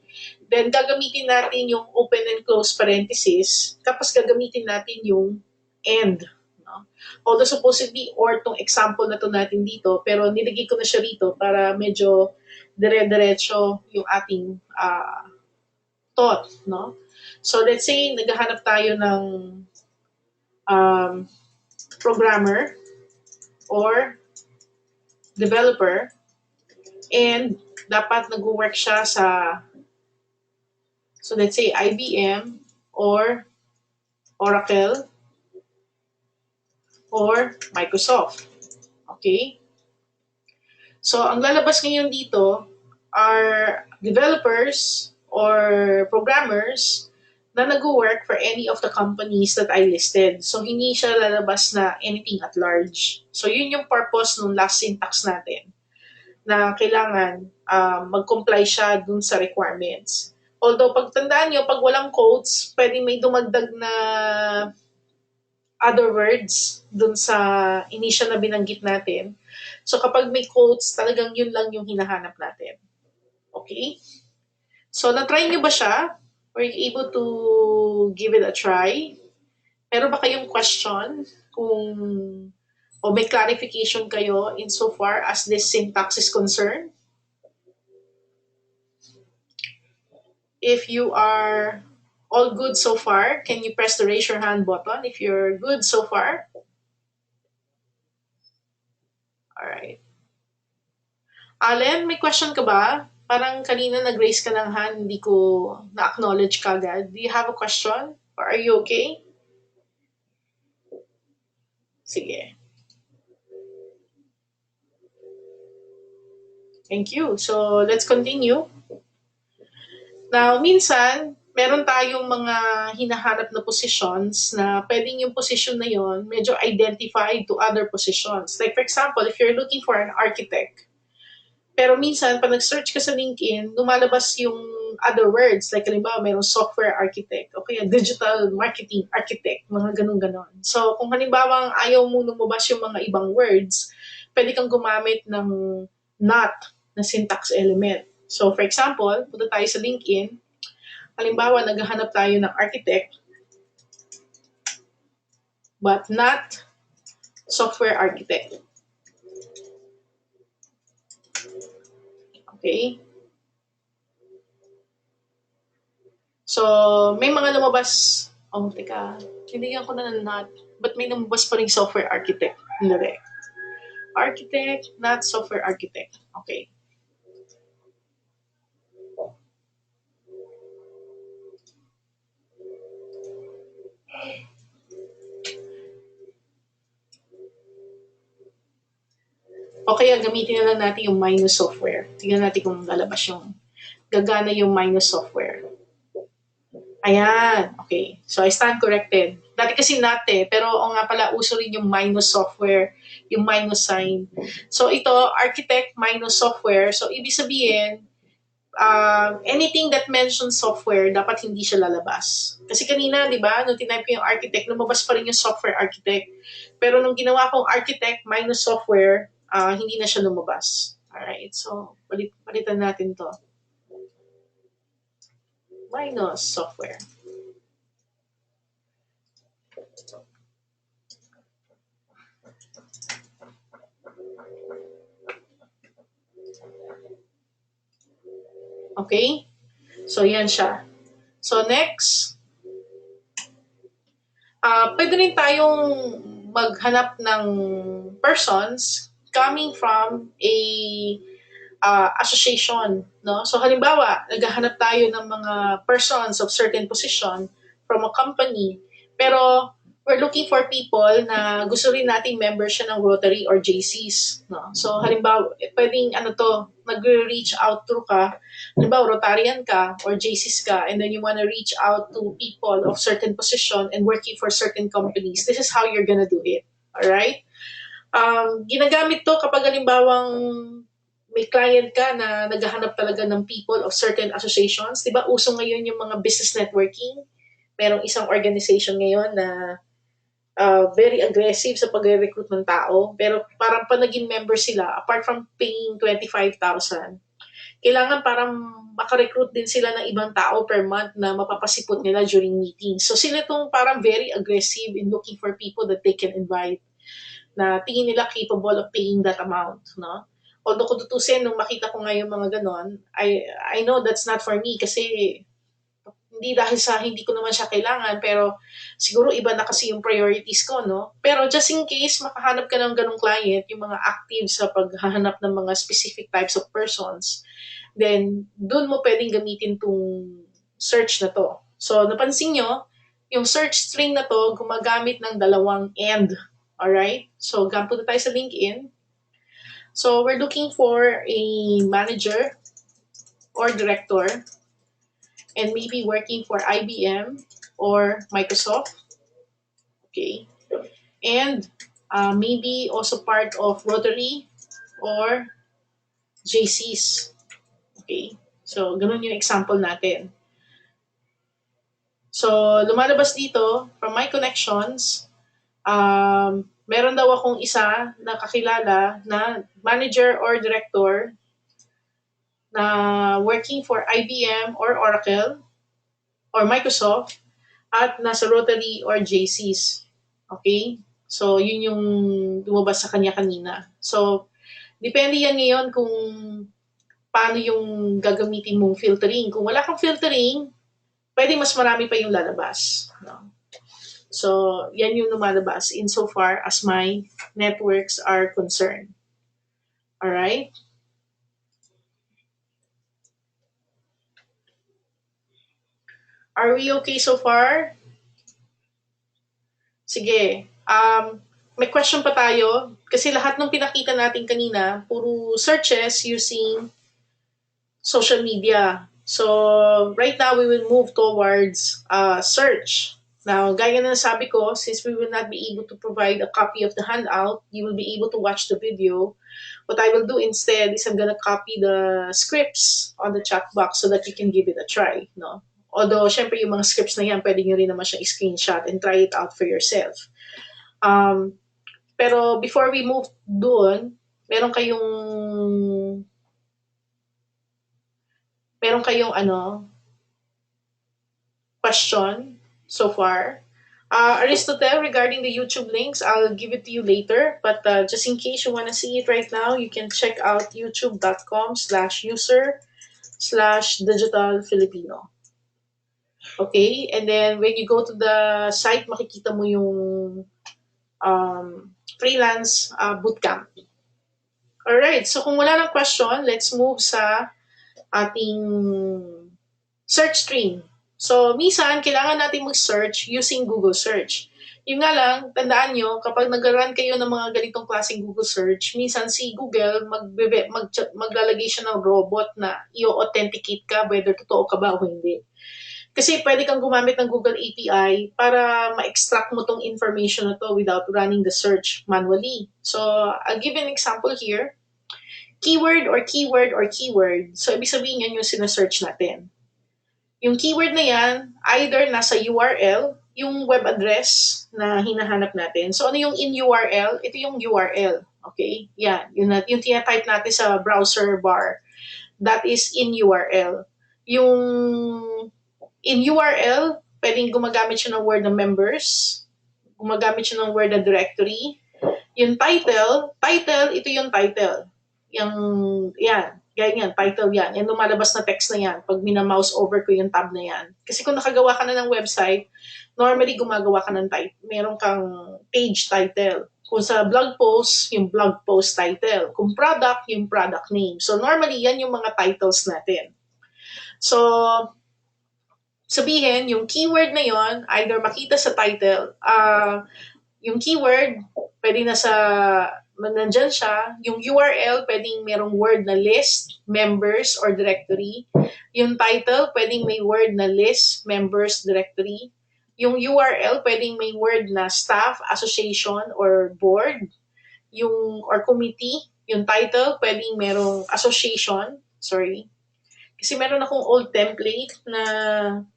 then gagamitin natin yung open and close parenthesis, tapos gagamitin natin yung and. No? Although supposedly, or tong example na to natin dito, pero nilagay ko na siya rito para medyo dire-diretso yung ating thought, no? So let's say naghahanap tayo ng um, programmer or developer and dapat nag-work siya sa, so let's say IBM or Oracle or Microsoft. Okay? So ang lalabas ngayon dito are developers or programmers na nag-work for any of the companies that I listed. So, hindi siya lalabas na anything at large. So, yun yung purpose ng last syntax natin na kailangan mag-comply siya dun sa requirements. Although, pagtandaan nyo, pag walang quotes, pwede may dumagdag na other words dun sa initial na binanggit natin. So, kapag may quotes, talagang yun lang yung hinahanap natin. Okay? So, na-try nyo ba siya? Were you able to give it a try? Meron ba kayong question kung o may clarification kayo insofar as this syntax is concerned? If you are all good so far, can you press the raise your hand button if you're good so far? Alright. Allen, may question ka ba? Parang kanina nag-raise ka ng hand, hindi ko na-acknowledge kagad. Do you have a question? Or are you okay? Sige. Thank you. So, let's continue. Now, minsan, meron tayong mga hinahanap na positions na pwedeng yung position na yon medyo identified to other positions. Like for example, if you're looking for an architect, pero minsan, pag nag-search ka sa LinkedIn, lumalabas yung other words. Like halimbawa, mayroong software architect o kaya digital marketing architect, mga ganun-ganon. So, kung halimbawa ayaw mo lumabas yung mga ibang words, pwede kang gumamit ng not na syntax element. So, for example, punta tayo sa LinkedIn. Halimbawa, naghahanap tayo ng architect, but not software architect. Okay? So, may mga lumabas. Oh, teka. Hindi ako na not. But may lumabas pa rin software architect. Hindi. Architect, not software architect. Okay. O kaya gamitin na lang natin yung minus software. Tingnan natin kung lalabas yung gagana yung minus software. Ayan. Okay. So, I stand corrected. Dati kasi not pero o nga pala, uso rin yung minus software, yung minus sign. So, ito, architect minus software. So, ibig sabihin, anything that mentions software, dapat hindi siya lalabas. Kasi kanina, di ba, nung tinype ko yung architect, lumabas pa rin yung software architect. Pero nung ginawa kong architect minus software, hindi na siya lumabas. Alright, so palitan natin to. Minus software. Okay? So, yan siya. So, next, pwede rin tayong maghanap ng persons coming from a association. No? So halimbawa, naghahanap tayo ng mga persons of certain position from a company, pero we're looking for people na gusto rin nating member siya ng Rotary or JCs. No? So halimbawa, pwedeng ano to, nag-reach out through ka, halimbawa Rotarian ka or JCs ka, and then you wanna reach out to people of certain position and working for certain companies. This is how you're gonna do it. Alright? Ginagamit to kapag halimbawang may client ka na naghahanap talaga ng people of certain associations. Di ba uso ngayon yung mga business networking? Merong isang organization ngayon na very aggressive sa pag-recruit ng tao. Pero parang pa naging member sila, apart from paying 25,000, kailangan parang makarecruit din sila ng ibang tao per month na mapapasipot nila during meetings. So sila itong parang very aggressive in looking for people that they can invite na tingin nila capable of paying that amount, no? Although kung tutusin, nung makita ko nga yung mga ganon, I know that's not for me kasi hindi dahil sa hindi ko naman siya kailangan, pero siguro iba na kasi yung priorities ko, no? Pero just in case makahanap ka ng ganong client, yung mga active sa paghahanap ng mga specific types of persons, then doon mo pwedeng gamitin tong search na to. So napansin nyo, yung search string na to gumagamit ng dalawang and. Alright? So punta tayo sa LinkedIn. So we're looking for a manager or director and maybe working for IBM or Microsoft. Okay. And maybe also part of Rotary or JCs. Okay. So, ganun yung example natin. So, lumalabas dito, from my connections, meron daw akong isa na kakilala na manager or director na working for IBM or Oracle or Microsoft at nasa Rotary or JCs. Okay? So, yun yung lumabas sa kanya kanina. So, depende yan ngayon kung paano yung gagamitin mong filtering. Kung wala kang filtering, pwede mas marami pa yung lalabas. No? So, yan yung lumalabas insofar as my networks are concerned. Alright? Are we okay so far? Sige. May question pa tayo. Kasi lahat ng pinakita natin kanina, puro searches using social media. So, right now, we will move towards search. Now, gaya na sabi ko, since we will not be able to provide a copy of the handout, you will be able to watch the video. What I will do instead is I'm gonna copy the scripts on the chat box so that you can give it a try. No? Although, syempre, yung mga scripts na yan, pwede nyo rin naman siyang screenshot and try it out for yourself. Pero before we move doon, meron kayong question so far. Aristotle, regarding the YouTube links, I'll give it to you later. But just in case you want to see it right now, you can check out youtube.com/user/digital Filipino. Okay? And then when you go to the site, makikita mo yung freelance bootcamp. Alright, so kung wala ng question, let's move sa ating search string. So, minsan, kailangan natin mag-search using Google Search. Yung nga lang, tandaan nyo, kapag nag-run kayo ng mga ganitong klaseng Google Search, minsan si Google maglalagay siya ng robot na i-authenticate ka whether totoo ka ba o hindi. Kasi pwede kang gumamit ng Google API para ma-extract mo tong information na to without running the search manually. So, I'll give an example here. Keyword or keyword or keyword. So, ibig sabihin yan yung sinesearch natin. Yung keyword na yan, either nasa URL, yung web address na hinahanap natin. So, ano yung in URL? Ito yung URL. Okay? Yan. Yung tina-type natin sa browser bar. That is in URL. Yung in URL, pwedeng gumagamit siya ng word na members. Gumagamit siya ng word na directory. Yung title, ito yung title. Yan. Ganyan, title yan. Yan lumalabas na text na yan pag mina-mouse over ko yung tab na yan. Kasi kung nakagawa ka na ng website, normally gumagawa ka ng title. Meron kang page title. Kung sa blog post, yung blog post title. Kung product, yung product name. So normally, yan yung mga titles natin. So, sabihin, yung keyword na yon either makita sa title, yung keyword, pwede na sa, nandyan siya. Yung URL, pwedeng merong word na list, members, or directory. Yung title, pwedeng may word na list, members, directory. Yung URL, pwedeng may word na staff, association, or board. Yung, or committee. Yung title, pwedeng merong association, sorry. Kasi meron akong old template na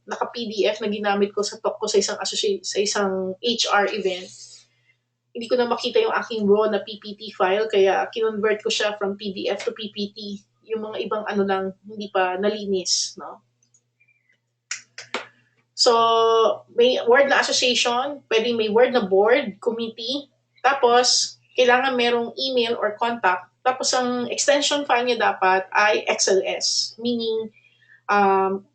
naka-PDF na ginamit ko sa talk ko sa isang sa isang HR event. Hindi ko na makita yung aking raw na PPT file kaya kinonvert ko siya from PDF to PPT. Yung mga ibang ano lang hindi pa nalinis, no? So, may word na association, pwedeng may word na board, committee, tapos kailangan merong email or contact. Tapos ang extension file niya dapat ay XLS, meaning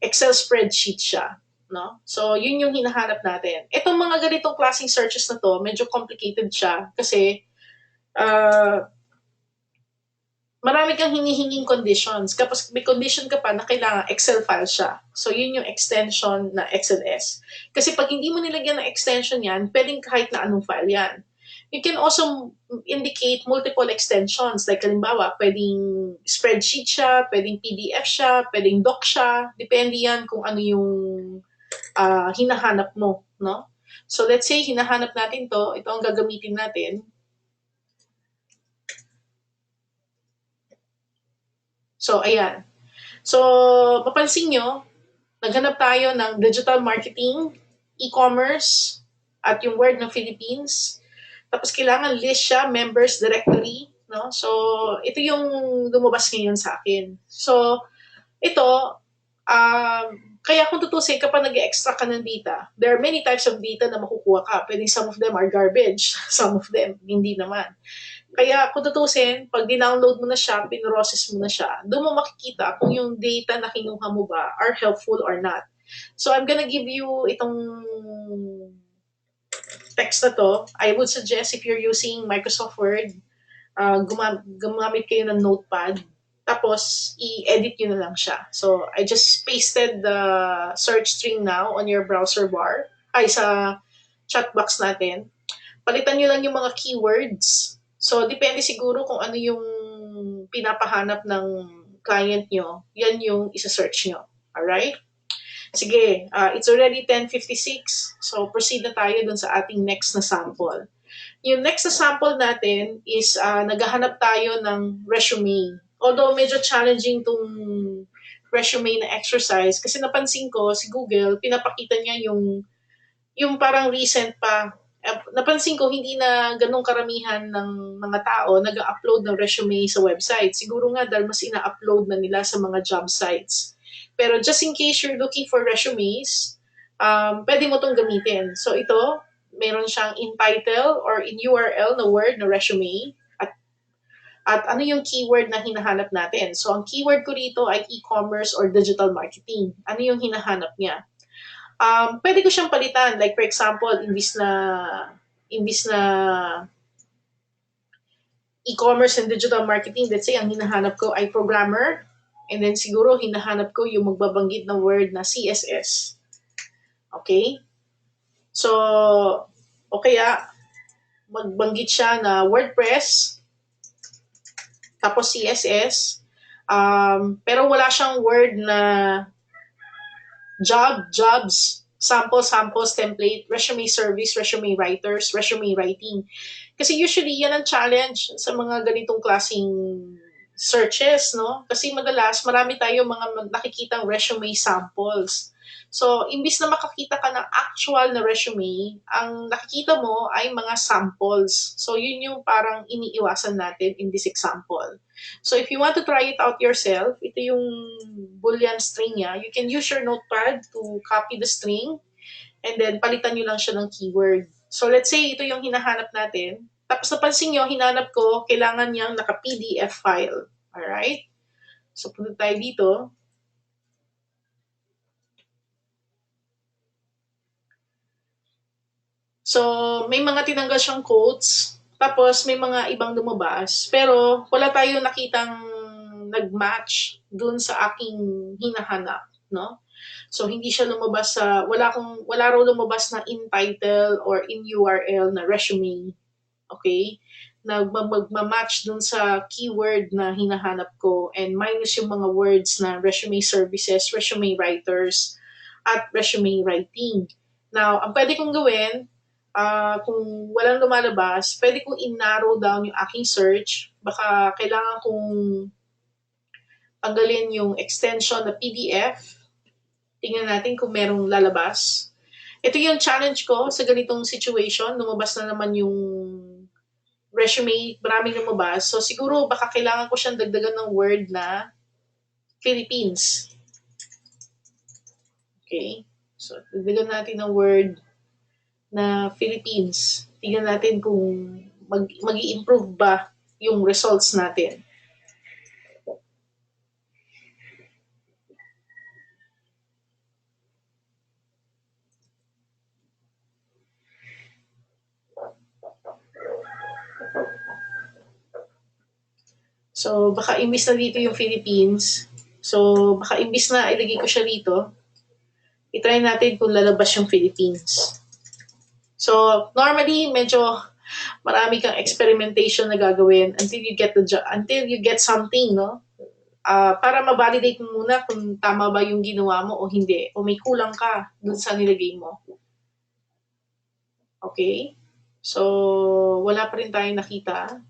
Excel spreadsheet siya. No? So, yun yung hinahanap natin. Itong mga ganitong klaseng searches na to, medyo complicated siya kasi marami kang hinihinging conditions. Kapag may condition ka pa na kailangan Excel file siya. So, yun yung extension na XLS. Kasi pag hindi mo nilagyan ng extension yan, pwedeng kahit na anong file yan. You can also indicate multiple extensions. Like, halimbawa, pwedeng spreadsheet siya, pwedeng PDF siya, pwedeng doc siya. Depende yan kung ano yung hinahanap mo. No? So, let's say, hinahanap natin to. Ito ang gagamitin natin. So, ayan. So, mapansin nyo, naghanap tayo ng digital marketing, e-commerce, at yung word ng Philippines. Tapos kailangan list siya, members, directory. No? So, ito yung lumabas ngayon sa akin. So, ito, kaya kung tutusin, kapag nag-extract ka ng data, there are many types of data na makukuha ka. Pwedeng some of them are garbage, some of them hindi naman. Kaya kung tutusin, pag dinownload mo na siya, pinrocess mo na siya, doon mo makikita kung yung data na kinuha mo ba are helpful or not. So I'm gonna give you itong text na to. I would suggest if you're using Microsoft Word, gumamit kayo ng notepad. Tapos, i-edit nyo na lang siya. So, I just pasted the search string now on your browser bar. Ay, sa chat box natin. Palitan nyo lang yung mga keywords. So, depende siguro kung ano yung pinapahanap ng client nyo. Yan yung isa-search nyo. Alright? Sige, it's already 10:56. So, proceed na tayo dun sa ating next na sample. Yung next na sample natin is naghahanap tayo ng resume. Although medyo challenging tong resume na exercise kasi napansin ko si Google, pinapakita niya yung parang recent pa. Napansin ko hindi na ganong karamihan ng mga tao nag-upload ng resume sa website. Siguro nga dahil mas ina-upload na nila sa mga job sites. Pero just in case you're looking for resumes, pwede mo itong gamitin. So ito, meron siyang in title or in URL na word na resume. At ano yung keyword na hinahanap natin. So ang keyword ko rito ay e-commerce or digital marketing. Ano yung hinahanap niya? Pwede ko siyang palitan. Like for example, imbis na e-commerce and digital marketing, let's say ang hinahanap ko ay programmer, and then siguro hinahanap ko yung magbabanggit na word na CSS. Okay? So, o kaya magbanggit siya na WordPress, tapos CSS, pero wala siyang word na jobs, samples, template, resume service, resume writers, resume writing. Kasi usually yan ang challenge sa mga ganitong klaseng searches, no? Kasi madalas marami tayo mga nakikitang resume samples. So, imbis na makakita ka ng actual na resume, ang nakikita mo ay mga samples. So, yun yung parang iniiwasan natin in this example. So, if you want to try it out yourself, ito yung Boolean string niya. You can use your notepad to copy the string and then palitan nyo lang siya ng keyword. So, let's say ito yung hinahanap natin. Tapos napansin nyo, hinanap ko, kailangan niyang naka-PDF file. Alright? So, punta tayo dito. So, may mga tinanggal siyang quotes, tapos may mga ibang lumabas, pero wala tayong nakitang nag-match dun sa aking hinahanap, no? So, hindi siya lumabas sa, wala raw lumabas na in title or in URL na resume, okay? Magmamatch dun sa keyword na hinahanap ko and minus yung mga words na resume services, resume writers, at resume writing. Now, ang pwede kong gawin, kung walang lumalabas, pwede kong in-narrow down yung aking search. Baka kailangan kong tanggalin yung extension na PDF. Tingnan natin kung merong lalabas. Ito yung challenge ko sa ganitong situation. Lumabas na naman yung resume, maraming lumabas. So siguro baka kailangan ko siyang dagdagan ng word na Philippines. Okay? So dagdagan natin ng word na Philippines. Tingnan natin kung mag-i-improve ba yung results natin. So, baka imbis na dito yung Philippines, so baka imbis na ilagay ko siya dito, itry natin kung lalabas yung Philippines. So, normally, medyo marami kang experimentation na gagawin until you get until you get something, no? Para ma-validate mo muna kung tama ba yung ginawa mo o hindi, o may kulang ka dun sa nilagay mo. Okay? So, wala pa rin tayong nakita.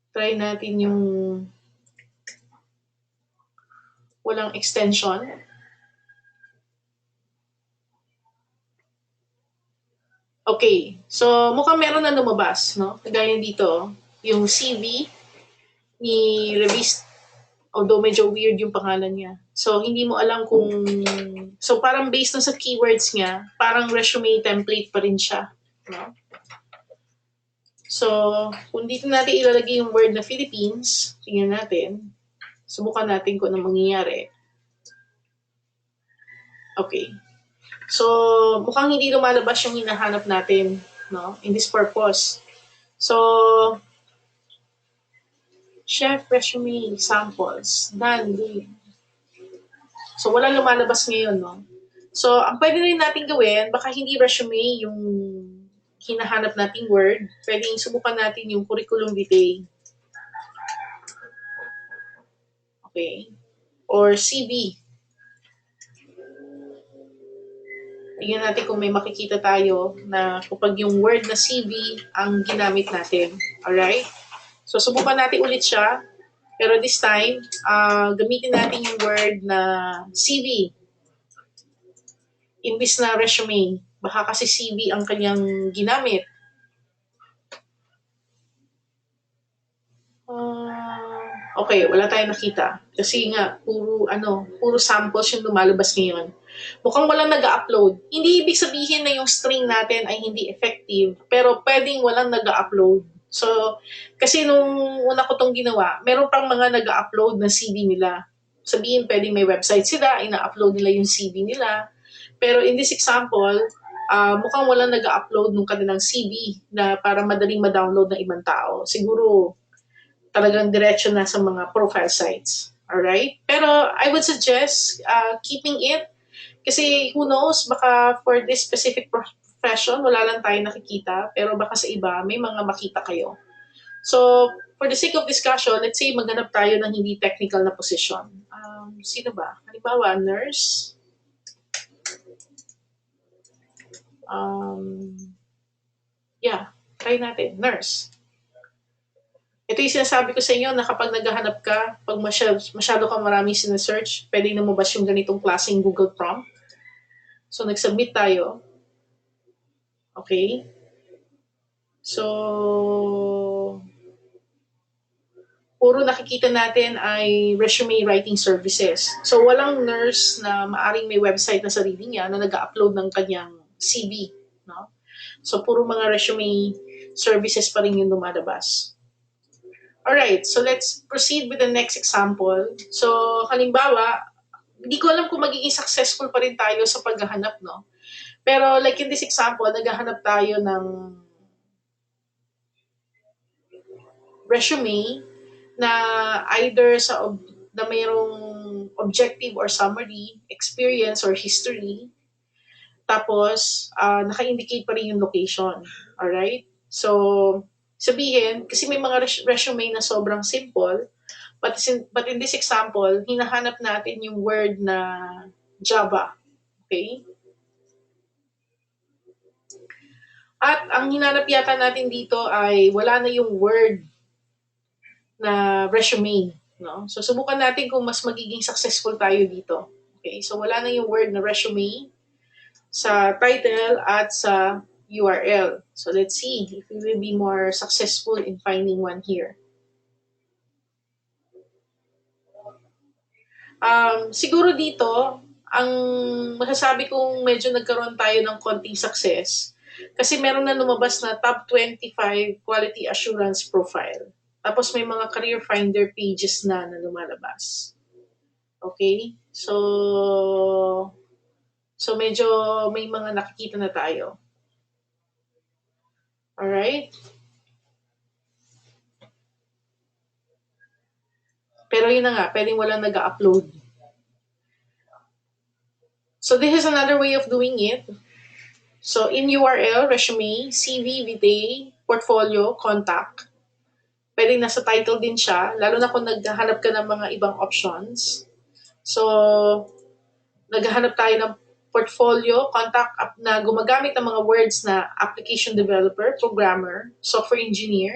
Try natin yung walang extension. Okay. So, mukhang meron na lumabas, no? Kagaya dito, yung CV ni Revis, although medyo weird yung pangalan niya. So, hindi mo alam kung... So, parang based na sa keywords niya, parang resume template pa rin siya. No? So, kung dito natin ilalagay yung word na Philippines, tingnan natin. Subukan natin kung ano mangyayari. Okay. So, mukhang hindi lumalabas yung hinahanap natin, no? In this purpose. So, chef resume samples. Done. So, walang lumalabas ngayon, no? So, ang pwede rin natin gawin, baka hindi resume yung hinahanap nating word. Pwedeng subukan natin yung curriculum vitae. Okay? Or CV. Tingnan natin kung may makikita tayo na kapag yung word na CV ang ginamit natin. Alright? So, subukan natin ulit siya. Pero this time, gamitin natin yung word na CV. Imbis na resume. Baka kasi CV ang kanyang ginamit. Okay, wala tayong nakita. Kasi nga, puro samples yung lumalabas ngayon. Mukhang walang nag-upload. Hindi ibig sabihin na yung string natin ay hindi effective, pero pwedeng walang nag-upload. So, kasi nung una ko tong ginawa, meron pang mga nag-upload ng CV nila. Sabihin, pwedeng may website sila, ina-upload nila yung CV nila. Pero in this example, mukhang walang nag-upload ng kanilang CV na para madaling ma-download ng ibang tao. Siguro, talagang diretso na sa mga profile sites. Alright? Pero I would suggest keeping it kasi who knows, baka for this specific profession, wala lang tayo nakikita, pero baka sa iba, may mga makita kayo. So, for the sake of discussion, let's say maghanap tayo ng hindi technical na position. Sino ba? Halimbawa, nurse. Yeah, try natin. Nurse. Ito yung sinasabi ko sa inyo na kapag naghahanap ka, pag masyado kang maraming sinesearch, pwede lumabas yung ganitong klaseng Google prompt. So, nag-submit tayo. Okay? So, puro nakikita natin ay resume writing services. So, walang nurse na maaring may website na sarili niya na nag-upload ng kanyang CV. No? So, puro mga resume services pa rin yung lumalabas. Alright, so let's proceed with the next example. So, halimbawa, hindi ko alam kung magiging successful pa rin tayo sa paghahanap, no? Pero like in this example, naghahanap tayo ng resume na either na mayroong objective or summary, experience or history, tapos naka-indicate pa rin yung location. Alright? So, sabihin, kasi may mga resume na sobrang simple, but in this example, hinahanap natin yung word na Java. Okay? At ang hinanap yata natin dito ay wala na yung word na resume. No? So, subukan natin kung mas magiging successful tayo dito. Okay? So, wala na yung word na resume sa title at sa URL. So, let's see if we will be more successful in finding one here. Siguro dito, ang masasabi kong medyo nagkaroon tayo ng konting success kasi meron na lumabas na top 25 quality assurance profile. Tapos may mga career finder pages na lumalabas. Okay? So medyo may mga nakikita na tayo. Alright? Pero yun na nga, pwedeng walang nag-upload. So this is another way of doing it. So in URL, resume, CV, VTA, portfolio, contact. Pwedeng nasa title din siya, lalo na kung naghahanap ka ng mga ibang options. So, naghahanap tayo ng portfolio, contact na gumagamit ng mga words na application developer, programmer, software engineer.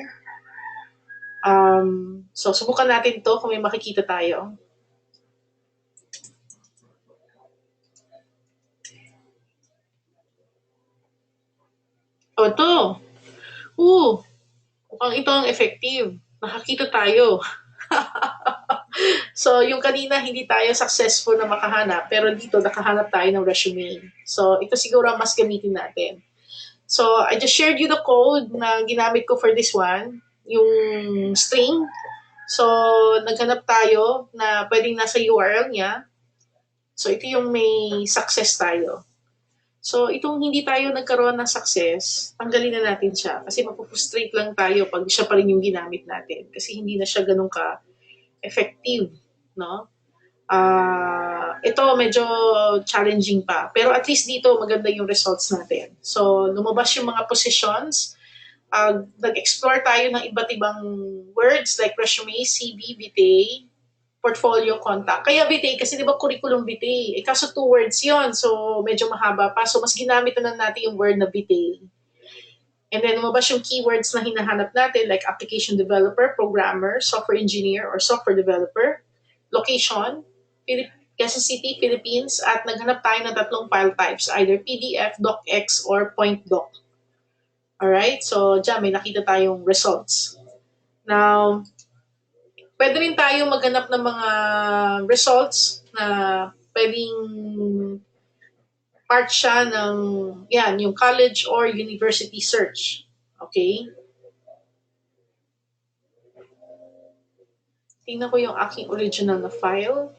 So, subukan natin to kung may makikita tayo. O, ito. Mukhang ito ang effective. Nakakita tayo. So, yung kanina, hindi tayo successful na makahanap, pero dito, nakahanap tayo ng resume. So, ito siguro ang mas gamitin natin. So, I just shared you the code na ginamit ko for this one, yung string. So, naghanap tayo na pwedeng nasa URL niya. So, ito yung may success tayo. So, itong hindi tayo nagkaroon ng success, tanggalin na natin siya. Kasi mapufrustrate lang tayo pag siya pa rin yung ginamit natin. Kasi hindi na siya ganun ka-effective, no? Ito medyo challenging pa. Pero at least dito maganda yung results natin. So, lumabas yung mga positions. Nag-explore tayo ng iba't ibang words like resume, CV, VTA, portfolio, contact. Kaya VTA kasi di ba curriculum VTA. Kaso 2 words yon, so medyo mahaba pa. So, mas ginamit na natin yung word na VTA. And then lumabas yung keywords na hinahanap natin like application developer, programmer, software engineer, or software developer. Location, Quezon City, Philippines, at naghanap tayo ng 3 file types, either PDF, docx, or point doc. Alright, so dyan may nakita tayong results. Now, pwede rin tayo maghanap ng mga results na pwedeng part siya ng, yan, yung college or university search. Okay? Tingnan ko yung aking original na file.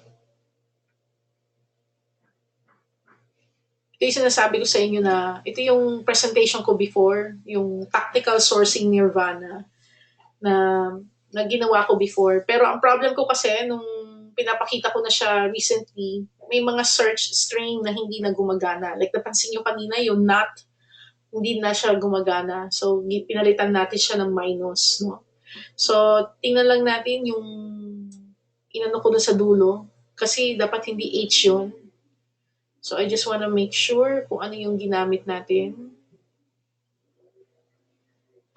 Ito yung sinasabi ko sa inyo na ito yung presentation ko before, yung tactical sourcing nirvana na ginawa ko before. Pero ang problem ko kasi, nung pinapakita ko na siya recently, may mga search string na hindi na gumagana. Like napansin nyo kanina, yung not, hindi na siya gumagana. So, pinalitan natin siya ng minus. No? So, tingnan lang natin yung inano ko na sa dulo. Kasi dapat hindi H yun. So, I just wanna make sure kung ano yung ginamit natin.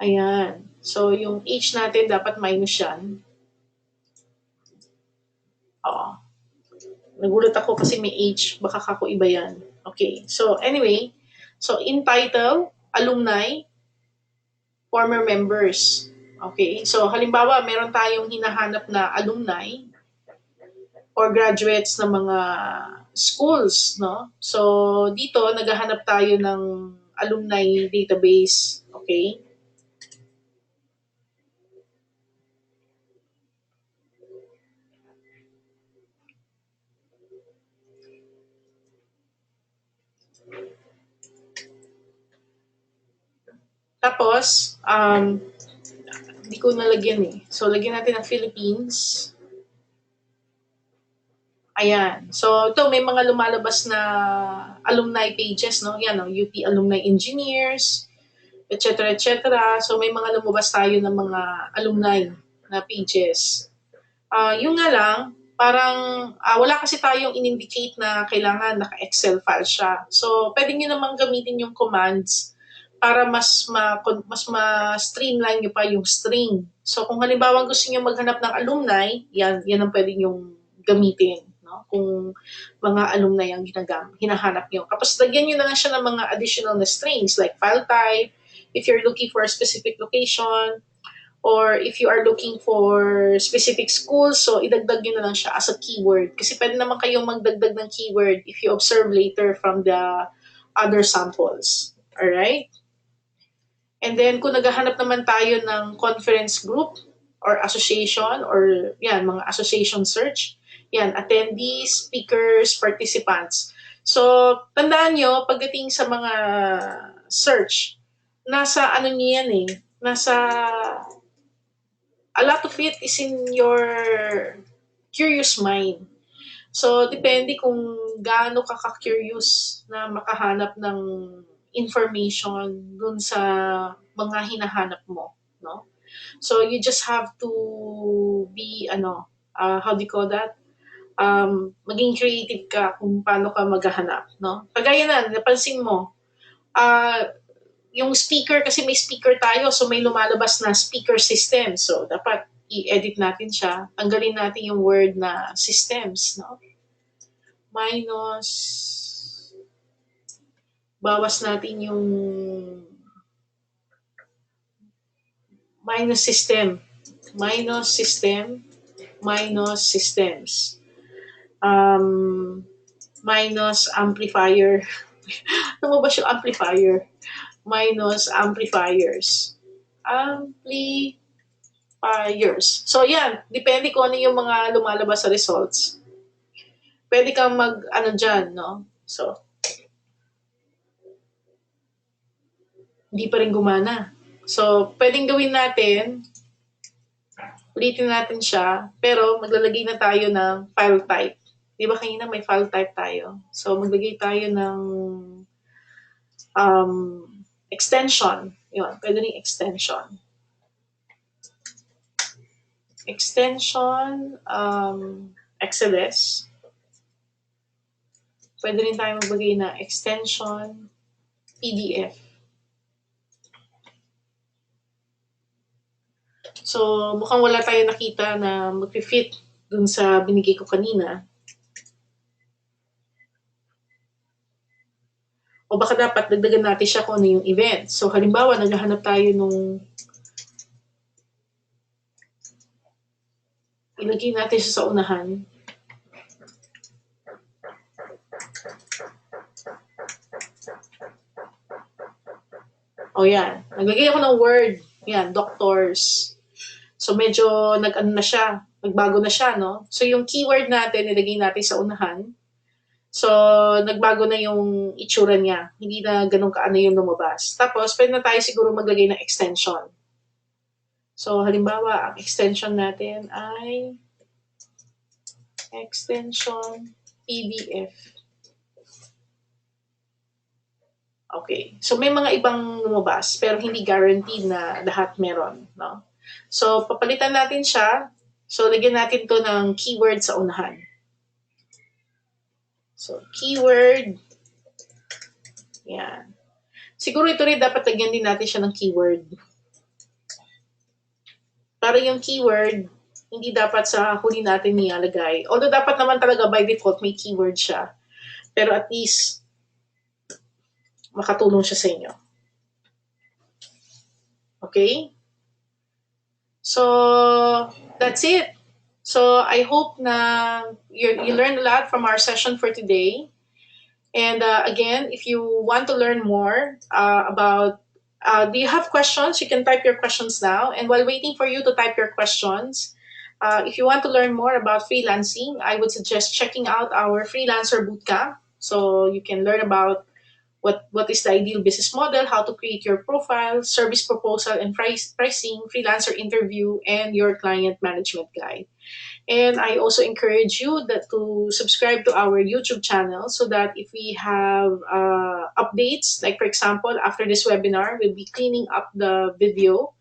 Ayan. So, yung H natin dapat minus yan. Oo. Nagulat ako kasi may H. Baka kako iba yan. Okay. So, anyway. So, in title, alumni, former members. Okay. So, halimbawa, meron tayong hinahanap na alumni or graduates ng mga schools, no? So, dito, naghahanap tayo ng alumni database. Okay? Tapos, hindi ko nalagyan eh. So, lagyan natin ng Philippines. Ayan. So, ito, may mga lumalabas na alumni pages, no? Yan, no? UP Alumni Engineers, etc. etc. So, may mga lumabas tayo ng mga alumni na pages. Yung nga lang, parang wala kasi tayong in-indicate na kailangan naka-Excel file siya. So, pwede nyo namang gamitin yung commands para mas ma-streamline nyo pa yung string. So, kung halimbawa gusto nyo maghanap ng alumni, yan ang pwede nyo gamitin. No? Kung mga alumni ang hinahanap nyo. Tapos, lagyan nyo na lang siya ng mga additional na strings like file type, if you're looking for a specific location, or if you are looking for specific schools, so idagdag nyo na lang siya as a keyword. Kasi pwede naman kayong magdagdag ng keyword if you observe later from the other samples. Alright? And then, kung naghahanap naman tayo ng conference group or association or yan, mga association search, yan, attendees, speakers, participants. So, tandaan nyo, pagdating sa mga search, nasa ano nyo yan eh, nasa a lot of it is in your curious mind. So, depende kung gaano ka-curious na makahanap ng information dun sa mga hinahanap mo. No? So, you just have to be, how do you call that? Maging creative ka kung paano ka maghahanap. No? Kagaya na, napansin mo, yung speaker, kasi may speaker tayo, so may lumalabas na speaker system. So, dapat i-edit natin siya. Tanggalin natin yung word na systems, no? Minus, bawas natin yung minus system. Minus system, minus systems. Minus amplifier. Ano ba siya amplifier? Minus amplifiers. Amplifiers. So, yan. Depende kung ano yung mga lumalabas sa results. Pwede kang dyan, no? So, hindi pa rin gumana. So, pwedeng gawin natin, ulitin natin siya, pero maglalagay na tayo ng file type. Di ba kanina may file type tayo? So, maglagay tayo ng extension. Yun, pwede rin extension. Extension, XLS. Pwede rin tayo magbagay na extension, PDF. So, mukhang wala tayo nakita na mag-fit dun sa binigay ko kanina. O baka dapat dagdagan natin siya kung ano yung event. So, halimbawa, naghahanap tayo nung ilagay natin siya sa unahan. O yan. Naglagay ako ng word. Yan, doctors. So, medyo nag-ano na siya. Nagbago na siya, no? So, yung keyword natin, nilagay natin sa unahan. So, nagbago na yung itsura niya. Hindi na ganun kaano yung lumabas. Tapos, pwede na tayo siguro maglagay ng extension. So, halimbawa, ang extension natin ay extension PDF. Okay. So, may mga ibang lumabas, pero hindi guaranteed na lahat meron, no? So, papalitan natin siya. So, lagyan natin to ng keyword sa unahan. So, keyword. Yan. Siguro ito rin dapat lagyan din natin siya ng keyword. Para yung keyword, hindi dapat sa huli natin nilalagay. Although dapat naman talaga by default may keyword siya. Pero at least, makatulong siya sa inyo. Okay? So, that's it. So, I hope na you learned a lot from our session for today. And again, if you want to learn more do you have questions? You can type your questions now. And while waiting for you to type your questions, If you want to learn more about freelancing, I would suggest checking out our freelancer bootcamp. So you can learn about what is the ideal business model, how to create your profile, service proposal and pricing, freelancer interview, and your client management guide. And I also encourage you that to subscribe to our YouTube channel so that if we have updates, like for example, after this webinar, we'll be cleaning up the video.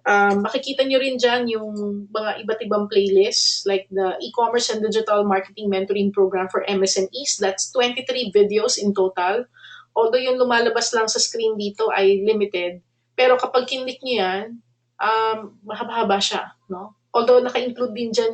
Makikita nyo rin dyan yung mga iba't ibang playlists like the e-commerce and digital marketing mentoring program for MSMEs. That's 23 videos in total. Although yung lumalabas lang sa screen dito ay limited. Pero kapag kinlik nyo yan, mahaba-haba siya. No? Although naka-include din dyan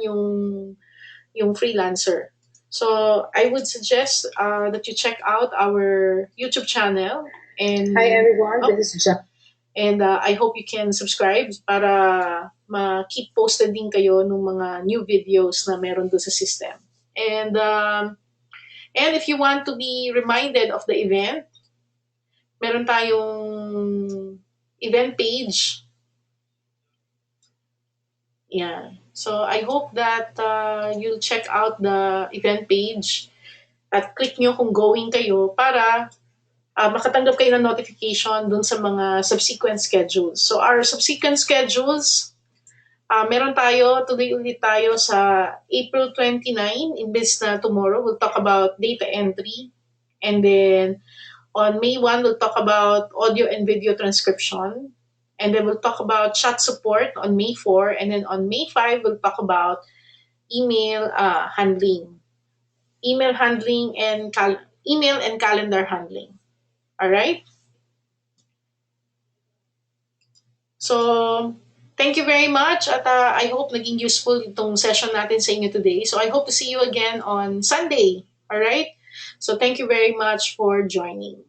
yung freelancer. So I would suggest that you check out our YouTube channel. And Hi everyone, this is Jack. And I hope you can subscribe para ma-keep posted din kayo ng mga new videos na meron doon sa system. And if you want to be reminded of the event, meron tayong event page. Yeah. So I hope that you'll check out the event page at click nyo kung going kayo para makatanggap kayo ng notification dun sa mga subsequent schedules. So our subsequent schedules, meron tayo, tuloy ulit tayo sa April 29, imbes na tomorrow, we'll talk about data entry. And then on May 1, we'll talk about audio and video transcription. And then we'll talk about chat support on May 4. And then on May 5, we'll talk about email handling. Email handling and email and calendar handling. All right? So, thank you very much at I hope naging useful itong session natin sa inyo today. So, I hope to see you again on Sunday. All right? So, thank you very much for joining.